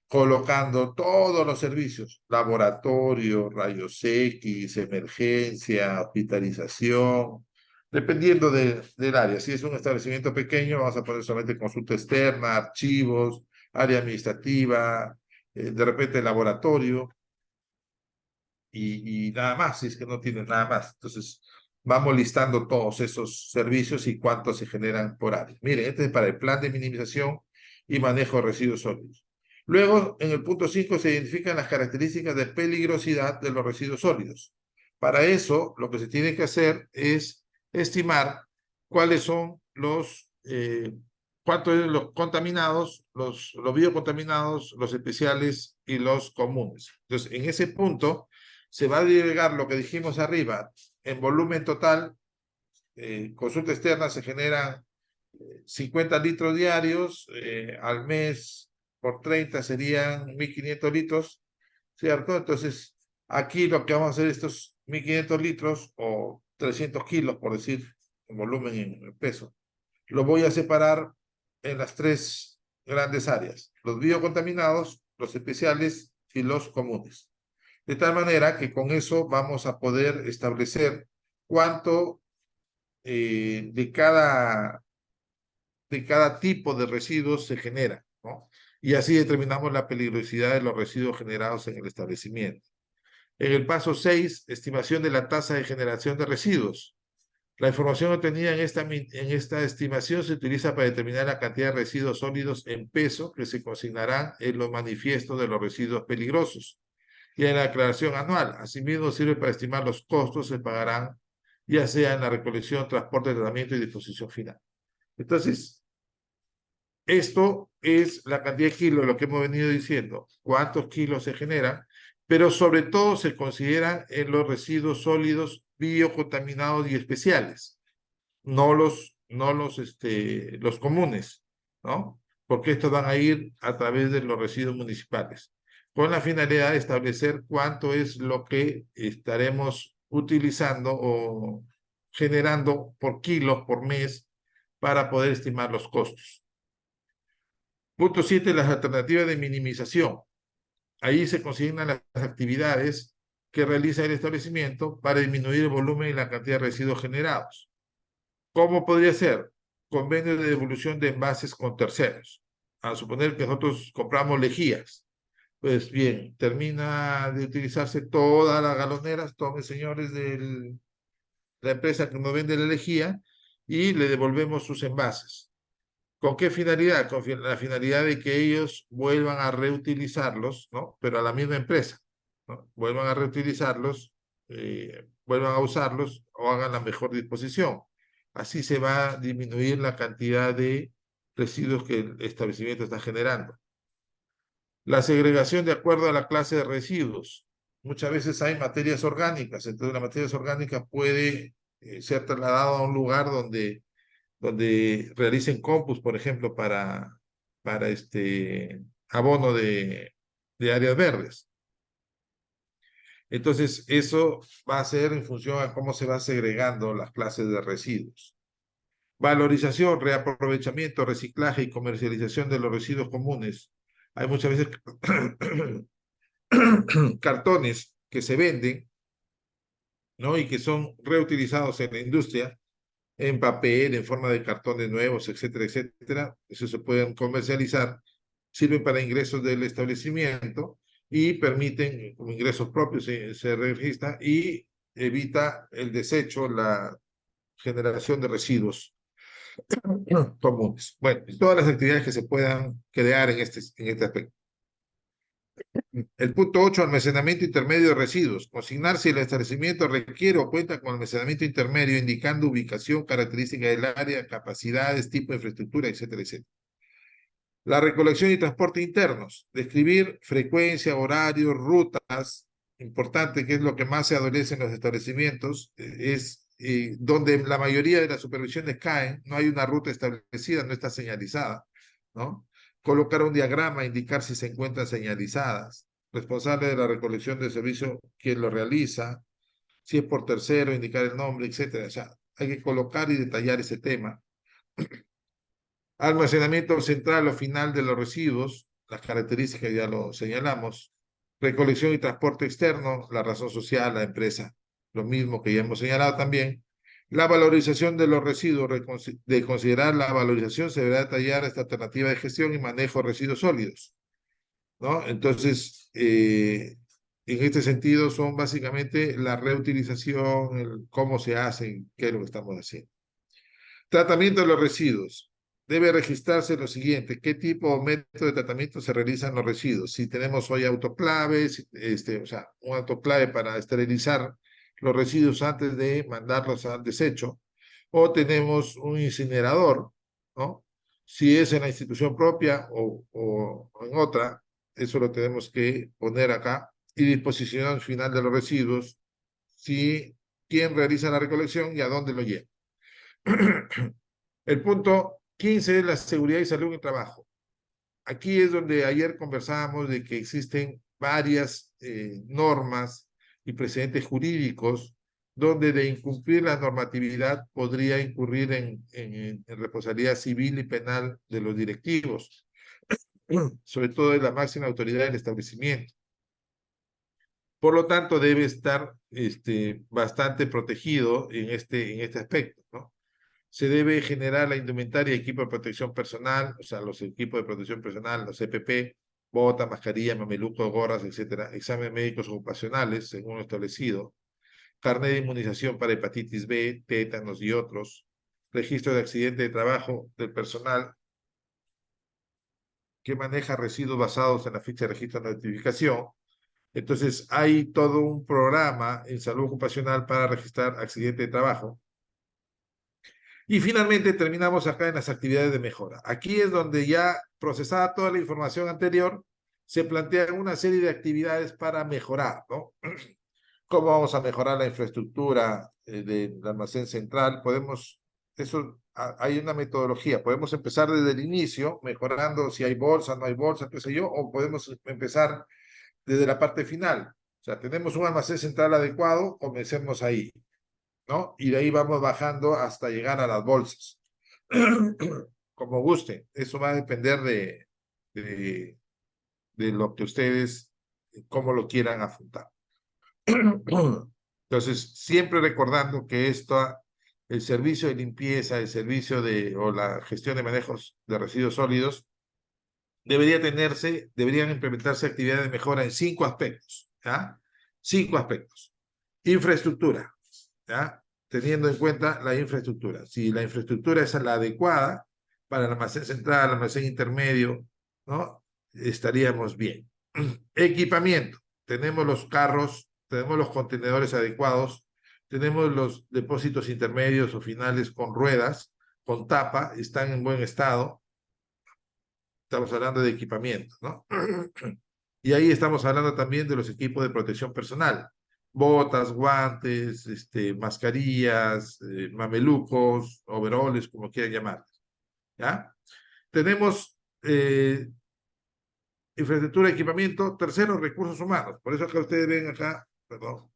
colocando todos los servicios, laboratorio, rayos X, emergencia, hospitalización, dependiendo del área. Si es un establecimiento pequeño, vamos a poner solamente consulta externa, archivos, área administrativa, de repente laboratorio y nada más, si es que no tienen nada más. Entonces, vamos listando todos esos servicios y cuántos se generan por área. Miren, este es para el plan de minimización y manejo de residuos sólidos. Luego, en el punto 5 se identifican las características de peligrosidad de los residuos sólidos. Para eso, lo que se tiene que hacer es estimar cuáles son cuántos son los contaminados, los biocontaminados, los especiales y los comunes. Entonces, en ese punto se va a agregar lo que dijimos arriba, en volumen total, consulta externa se generan 50 litros diarios, al mes por 30 serían 1.500 litros, ¿cierto? Entonces, aquí lo que vamos a hacer estos 1.500 litros o 300 kilos, por decir, en volumen en peso, lo voy a separar en las tres grandes áreas, los biocontaminados, los especiales y los comunes. De tal manera que con eso vamos a poder establecer cuánto de de cada tipo de residuos se genera, ¿no? Y así determinamos la peligrosidad de los residuos generados en el establecimiento. En el paso 6, estimación de la tasa de generación de residuos. La información obtenida en esta estimación se utiliza para determinar la cantidad de residuos sólidos en peso que se consignarán en los manifiestos de los residuos peligrosos y en la declaración anual. Asimismo, sirve para estimar los costos que se pagarán, ya sea en la recolección, transporte, tratamiento y disposición final. Entonces, esto es la cantidad de kilos, lo que hemos venido diciendo, cuántos kilos se generan, pero sobre todo se consideran en los residuos sólidos biocontaminados y especiales, los comunes, ¿no? Porque estos van a ir a través de los residuos municipales, con la finalidad de establecer cuánto es lo que estaremos utilizando o generando por kilos por mes para poder estimar los costos. Punto 7, las alternativas de minimización. Ahí se consignan las actividades que realiza el establecimiento para disminuir el volumen y la cantidad de residuos generados. ¿Cómo podría ser? Convenio de devolución de envases con terceros. A suponer que nosotros compramos lejías. Pues bien, termina de utilizarse todas las galoneras, tomen señores de la empresa que nos vende la lejía y le devolvemos sus envases. ¿Con qué finalidad? Con la finalidad de que ellos vuelvan a reutilizarlos, ¿no? Pero a la misma empresa, ¿no? Vuelvan a reutilizarlos, vuelvan a usarlos o hagan la mejor disposición. Así se va a disminuir la cantidad de residuos que el establecimiento está generando. La segregación de acuerdo a la clase de residuos. Muchas veces hay materias orgánicas, entonces las materias orgánicas puede ser trasladado a un lugar donde realicen compus, por ejemplo, para abono de áreas verdes. Entonces, eso va a ser en función a cómo se va segregando las clases de residuos. Valorización, reaprovechamiento, reciclaje y comercialización de los residuos comunes. Hay muchas veces cartones que se venden, ¿no? Y que son reutilizados en la industria en papel, en forma de cartones nuevos, etcétera, etcétera. Eso se pueden comercializar, sirven para ingresos del establecimiento y permiten, como ingresos propios, se registra y evita el desecho, la generación de residuos comunes. Bueno, todas las actividades que se puedan crear en este aspecto. El punto 8, almacenamiento intermedio de residuos. Consignar si el establecimiento requiere o cuenta con almacenamiento intermedio, indicando ubicación, características del área, capacidades, tipo de infraestructura, etcétera, etcétera. La recolección y transporte internos. Describir frecuencia, horarios, rutas. Importante, que es lo que más se adolece en los establecimientos, es donde la mayoría de las supervisiones caen, no hay una ruta establecida, no está señalizada, ¿no? Colocar un diagrama, indicar si se encuentran señalizadas, responsable de la recolección del servicio, quién lo realiza, si es por tercero, indicar el nombre, etcétera. O sea, hay que colocar y detallar ese tema. Almacenamiento central o final de los residuos, las características ya lo señalamos. Recolección y transporte externo, la razón social, la empresa, lo mismo que ya hemos señalado también. La valorización de los residuos, de considerar la valorización, se deberá detallar esta alternativa de gestión y manejo de residuos sólidos, ¿no? Entonces, en este sentido son básicamente la reutilización, cómo se hacen, qué es lo que estamos haciendo. Tratamiento de los residuos. Debe registrarse lo siguiente: qué tipo o método de tratamiento se realizan los residuos. Si tenemos hoy autoclaves, o sea, un autoclave para esterilizar los residuos antes de mandarlos al desecho, o tenemos un incinerador, ¿no? Si es en la institución propia o en otra, eso lo tenemos que poner acá. Y disposición final de los residuos, si quién realiza la recolección y a dónde lo lleva. El punto 15 es la seguridad y salud en el trabajo. Aquí es donde ayer conversábamos de que existen varias normas y precedentes jurídicos donde de incumplir la normatividad podría incurrir en responsabilidad civil y penal de los directivos, sobre todo de la máxima autoridad del establecimiento. Por lo tanto, debe estar bastante protegido en este aspecto, ¿no? Se debe generar la indumentaria y equipo de protección personal, o sea, los equipos de protección personal, los EPP, bota, mascarilla, mamelucos, gorras, etcétera. Exámenes médicos ocupacionales, según lo establecido. Carnet de inmunización para hepatitis B, tétanos y otros. Registro de accidente de trabajo del personal que maneja residuos basados en la ficha de registro de notificación. Entonces, hay todo un programa en salud ocupacional para registrar accidente de trabajo. Y finalmente terminamos acá en las actividades de mejora. Aquí es donde ya procesada toda la información anterior, se plantean una serie de actividades para mejorar, ¿no? ¿Cómo vamos a mejorar la infraestructura del almacén central? Hay una metodología. Podemos empezar desde el inicio, mejorando si hay bolsa, no hay bolsa, qué sé yo, o podemos empezar desde la parte final. O sea, tenemos un almacén central adecuado, comencemos ahí, ¿no? Y de ahí vamos bajando hasta llegar a las bolsas. Como guste, eso va a depender de, de lo que ustedes, cómo lo quieran afrontar. Entonces, siempre recordando que el servicio de limpieza, el servicio o la gestión de manejos de residuos sólidos, deberían implementarse actividades de mejora en 5 aspectos, ¿ya? 5 aspectos. Infraestructura, ¿ya? Teniendo en cuenta la infraestructura. Si la infraestructura es la adecuada para el almacén central, el almacén intermedio, ¿no? Estaríamos bien. Equipamiento. Tenemos los carros, tenemos los contenedores adecuados, tenemos los depósitos intermedios o finales con ruedas, con tapa, están en buen estado. Estamos hablando de equipamiento, ¿no? Y ahí estamos hablando también de los equipos de protección personal, botas, guantes, mascarillas, mamelucos, overoles, como quieran llamar, ¿ya? Tenemos infraestructura, equipamiento. Tercero, recursos humanos. Por eso acá ustedes ven acá, perdón,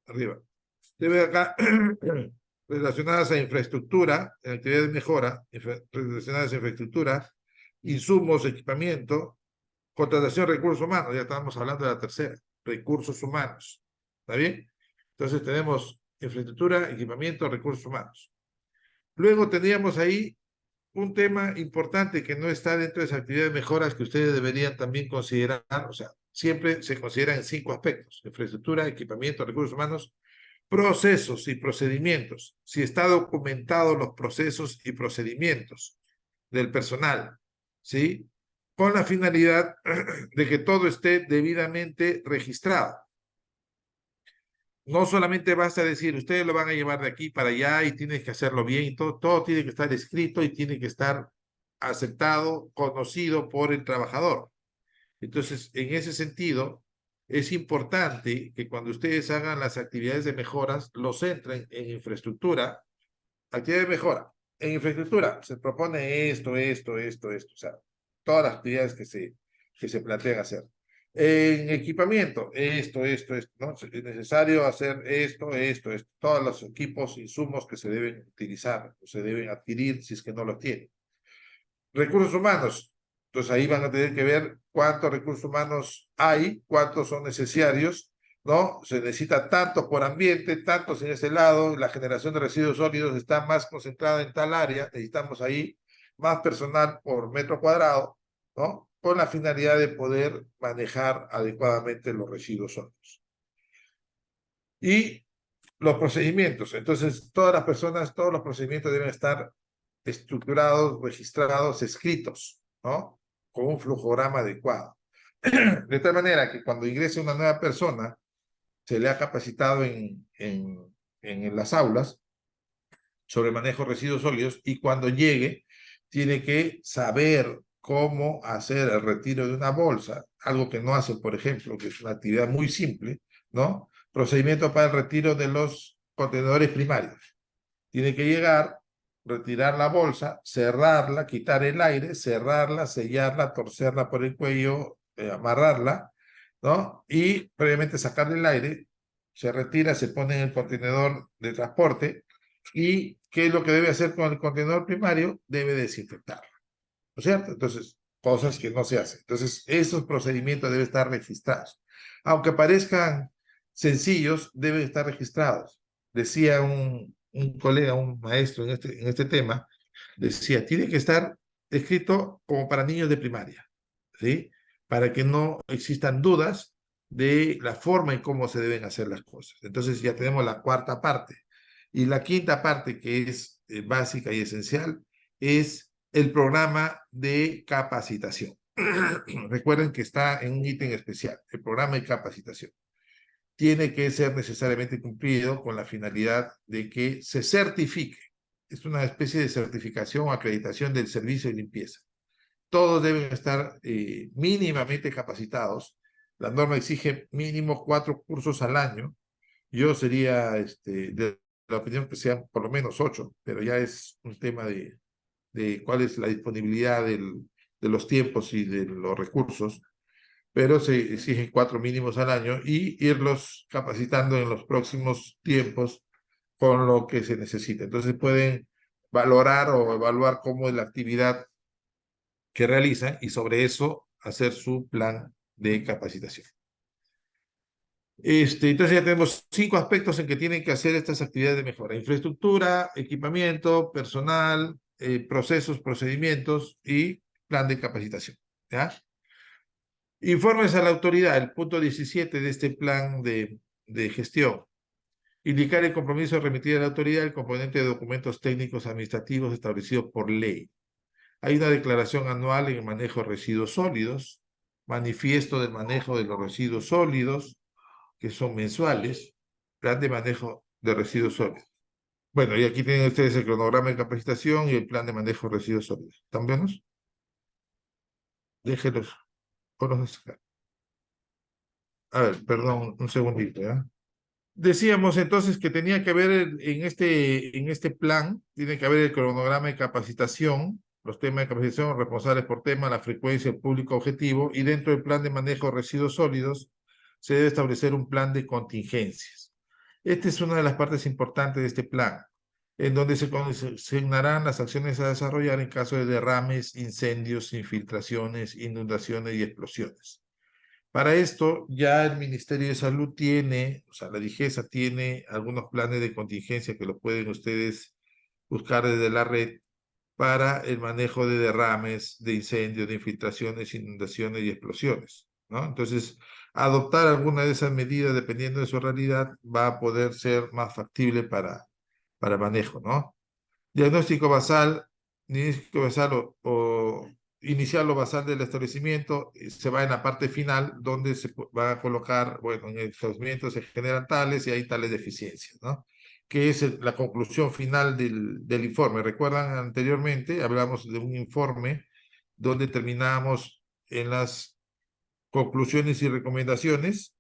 arriba. Ustedes ven acá relacionadas a infraestructura, en actividades de mejora, relacionadas a infraestructura, insumos, equipamiento, contratación de recursos humanos. Ya estábamos hablando de la tercera, recursos humanos. ¿Está bien? Entonces tenemos infraestructura, equipamiento, recursos humanos. Luego tendríamos ahí un tema importante que no está dentro de esas actividades de mejoras que ustedes deberían también considerar, o sea, siempre se consideran en 5 aspectos: infraestructura, equipamiento, recursos humanos, procesos y procedimientos. Si está documentado los procesos y procedimientos del personal, ¿sí? Con la finalidad de que todo esté debidamente registrado. No solamente basta decir, ustedes lo van a llevar de aquí para allá y tienes que hacerlo bien y todo tiene que estar escrito y tiene que estar aceptado, conocido por el trabajador. Entonces, en ese sentido, es importante que cuando ustedes hagan las actividades de mejoras, los centren en infraestructura. Actividades de mejora. En infraestructura se propone esto, o sea, todas las actividades que se plantean hacer. En equipamiento, esto, ¿no? Es necesario hacer esto, todos los equipos, insumos que se deben utilizar o se deben adquirir si es que no los tienen. Recursos humanos, entonces ahí van a tener que ver cuántos recursos humanos hay, cuántos son necesarios, ¿no? Se necesita tanto por ambiente, tantos en ese lado, la generación de residuos sólidos está más concentrada en tal área, necesitamos ahí más personal por metro cuadrado, ¿no? Con la finalidad de poder manejar adecuadamente los residuos sólidos. Y los procedimientos, entonces todas las personas, todos los procedimientos deben estar estructurados, registrados, escritos, ¿no? Con un flujograma adecuado. De tal manera que cuando ingrese una nueva persona, se le ha capacitado en las aulas sobre manejo de residuos sólidos y cuando llegue, tiene que saber cómo hacer el retiro de una bolsa, algo que no hace, por ejemplo, que es una actividad muy simple, ¿no? Procedimiento para el retiro de los contenedores primarios. Tiene que llegar, retirar la bolsa, cerrarla, quitar el aire, cerrarla, sellarla, torcerla por el cuello, amarrarla, ¿no? Y previamente sacarle el aire, se retira, se pone en el contenedor de transporte. ¿Y qué es lo que debe hacer con el contenedor primario? Debe desinfectarlo, ¿no es cierto? Entonces, cosas que no se hacen. Entonces, esos procedimientos deben estar registrados. Aunque parezcan sencillos, deben estar registrados. Decía un colega, un maestro en este tema, decía, tiene que estar escrito como para niños de primaria, ¿sí? Para que no existan dudas de la forma en cómo se deben hacer las cosas. Entonces ya tenemos la cuarta parte. Y la quinta parte, que es básica y esencial, es el programa de capacitación. Recuerden que está en un ítem especial, el programa de capacitación. Tiene que ser necesariamente cumplido con la finalidad de que se certifique. Es una especie de certificación o acreditación del servicio de limpieza. Todos deben estar mínimamente capacitados. La norma exige mínimo 4 cursos al año. Yo sería de la opinión que sean por lo menos 8, pero ya es un tema de cuál es la disponibilidad de los tiempos y de los recursos, pero se exigen 4 mínimos al año y irlos capacitando en los próximos tiempos con lo que se necesita. Entonces pueden valorar o evaluar cómo es la actividad que realizan y sobre eso hacer su plan de capacitación. Entonces ya tenemos 5 aspectos en que tienen que hacer estas actividades de mejora: infraestructura, equipamiento, personal, procesos, procedimientos y plan de capacitación. ¿Ya? Informes a la autoridad, el punto 17 de este plan de gestión. Indicar el compromiso de remitir a la autoridad el componente de documentos técnicos administrativos establecidos por ley. Hay una declaración anual en el manejo de residuos sólidos, manifiesto del manejo de los residuos sólidos, que son mensuales, plan de manejo de residuos sólidos. Bueno, y aquí tienen ustedes el cronograma de capacitación y el plan de manejo de residuos sólidos. ¿Están buenos? Déjenlos, ponlos a sacar. A ver, perdón, un segundito, ¿ya? Decíamos entonces que tenía que haber en este plan, tiene que haber el cronograma de capacitación, los temas de capacitación responsables por tema, la frecuencia, el público objetivo, y dentro del plan de manejo de residuos sólidos se debe establecer un plan de contingencias. Esta es una de las partes importantes de este plan, en donde se consignarán las acciones a desarrollar en caso de derrames, incendios, infiltraciones, inundaciones y explosiones. Para esto, ya el Ministerio de Salud tiene, o sea, la DIGESA tiene algunos planes de contingencia que lo pueden ustedes buscar desde la red para el manejo de derrames, de incendios, de infiltraciones, inundaciones y explosiones, ¿no? Entonces, adoptar alguna de esas medidas, dependiendo de su realidad, va a poder ser más factible para manejo, ¿no? Diagnóstico basal o inicial o basal del establecimiento se va en la parte final donde se va a colocar, bueno, en el establecimiento se generan tales y hay tales deficiencias, ¿no? Que es la conclusión final del informe. Recuerdan anteriormente, hablamos de un informe donde terminamos en las conclusiones y recomendaciones,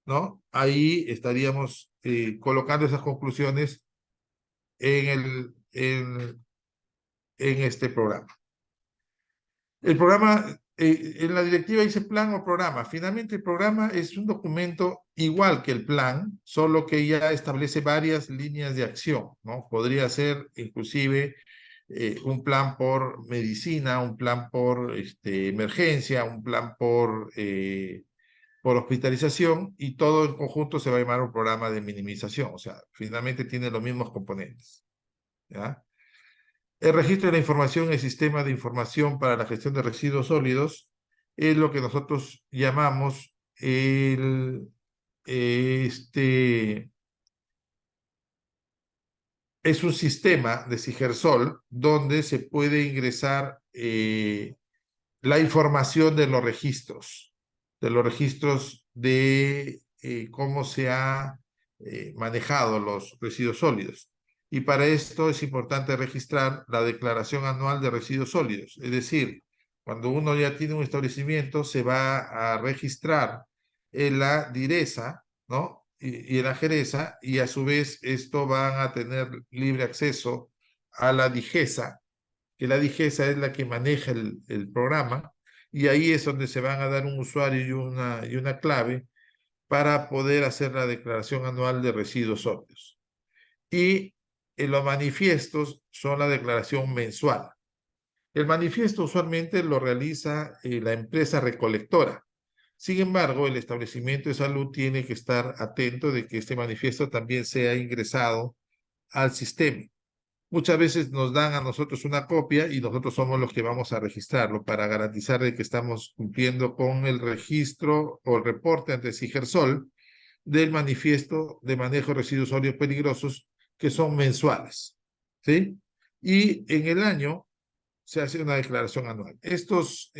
¿no? Ahí estaríamos colocando esas conclusiones en este programa. El programa, en la directiva dice plan o programa. Finalmente, el programa es un documento igual que el plan, solo que ya establece varias líneas de acción, ¿no? Podría ser inclusive un plan por medicina, un plan por emergencia, un plan por hospitalización, y todo en conjunto se va a llamar un programa de minimización. O sea, finalmente tiene los mismos componentes, ¿ya? El registro de la información en el sistema de información para la gestión de residuos sólidos es lo que nosotros llamamos es un sistema de Sigersol donde se puede ingresar la información de los registros de cómo se ha manejado los residuos sólidos. Y para esto es importante registrar la declaración anual de residuos sólidos. Es decir, cuando uno ya tiene un establecimiento, se va a registrar en la DIRESA, ¿no? Y en la GERESA, y a su vez esto van a tener libre acceso a la DIGESA, que la DIGESA es la que maneja el programa, y ahí es donde se van a dar un usuario y una clave para poder hacer la declaración anual de residuos sólidos. Y en los manifiestos son la declaración mensual. El manifiesto usualmente lo realiza la empresa recolectora. Sin embargo, el establecimiento de salud tiene que estar atento de que este manifiesto también sea ingresado al sistema. Muchas veces nos dan a nosotros una copia y nosotros somos los que vamos a registrarlo para garantizar de que estamos cumpliendo con el registro o el reporte ante Sigersol del manifiesto de manejo de residuos sólidos peligrosos que son mensuales, ¿sí? Y en el año se hace una declaración anual. Estos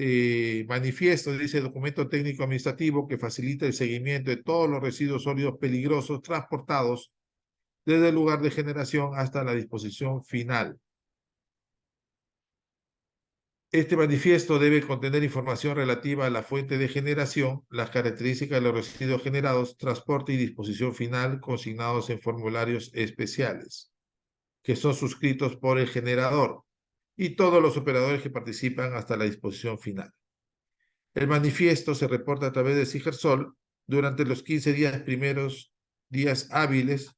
manifiestos, dice documento técnico administrativo que facilita el seguimiento de todos los residuos sólidos peligrosos transportados desde el lugar de generación hasta la disposición final. Este manifiesto debe contener información relativa a la fuente de generación, las características de los residuos generados, transporte y disposición final consignados en formularios especiales, que son suscritos por el generador y todos los operadores que participan hasta la disposición final. El manifiesto se reporta a través de Sigersol durante los 15 primeros días hábiles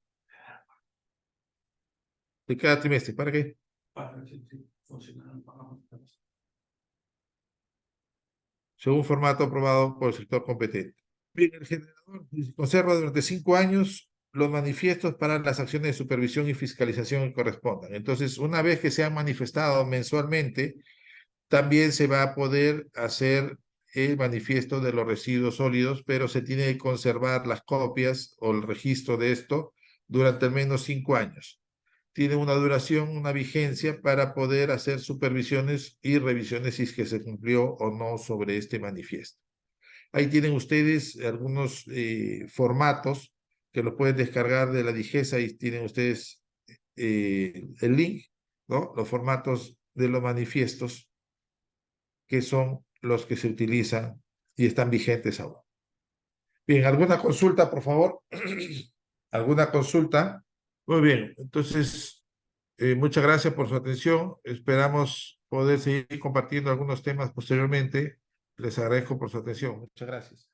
de cada trimestre. ¿Para qué? Según formato aprobado por el sector competente. Bien, el generador conserva durante 5 años los manifiestos para las acciones de supervisión y fiscalización que correspondan. Entonces, una vez que se han manifestado mensualmente, también se va a poder hacer el manifiesto de los residuos sólidos, pero se tiene que conservar las copias o el registro de esto durante al menos 5 años. Tiene una duración, una vigencia para poder hacer supervisiones y revisiones si es que se cumplió o no sobre este manifiesto. Ahí tienen ustedes algunos formatos que los pueden descargar de la Digesa y tienen ustedes el link, ¿no? Los formatos de los manifiestos que son los que se utilizan y están vigentes aún. Bien, ¿alguna consulta, por favor? ¿Alguna consulta? Muy bien, entonces, muchas gracias por su atención. Esperamos poder seguir compartiendo algunos temas posteriormente. Les agradezco por su atención. Muchas gracias.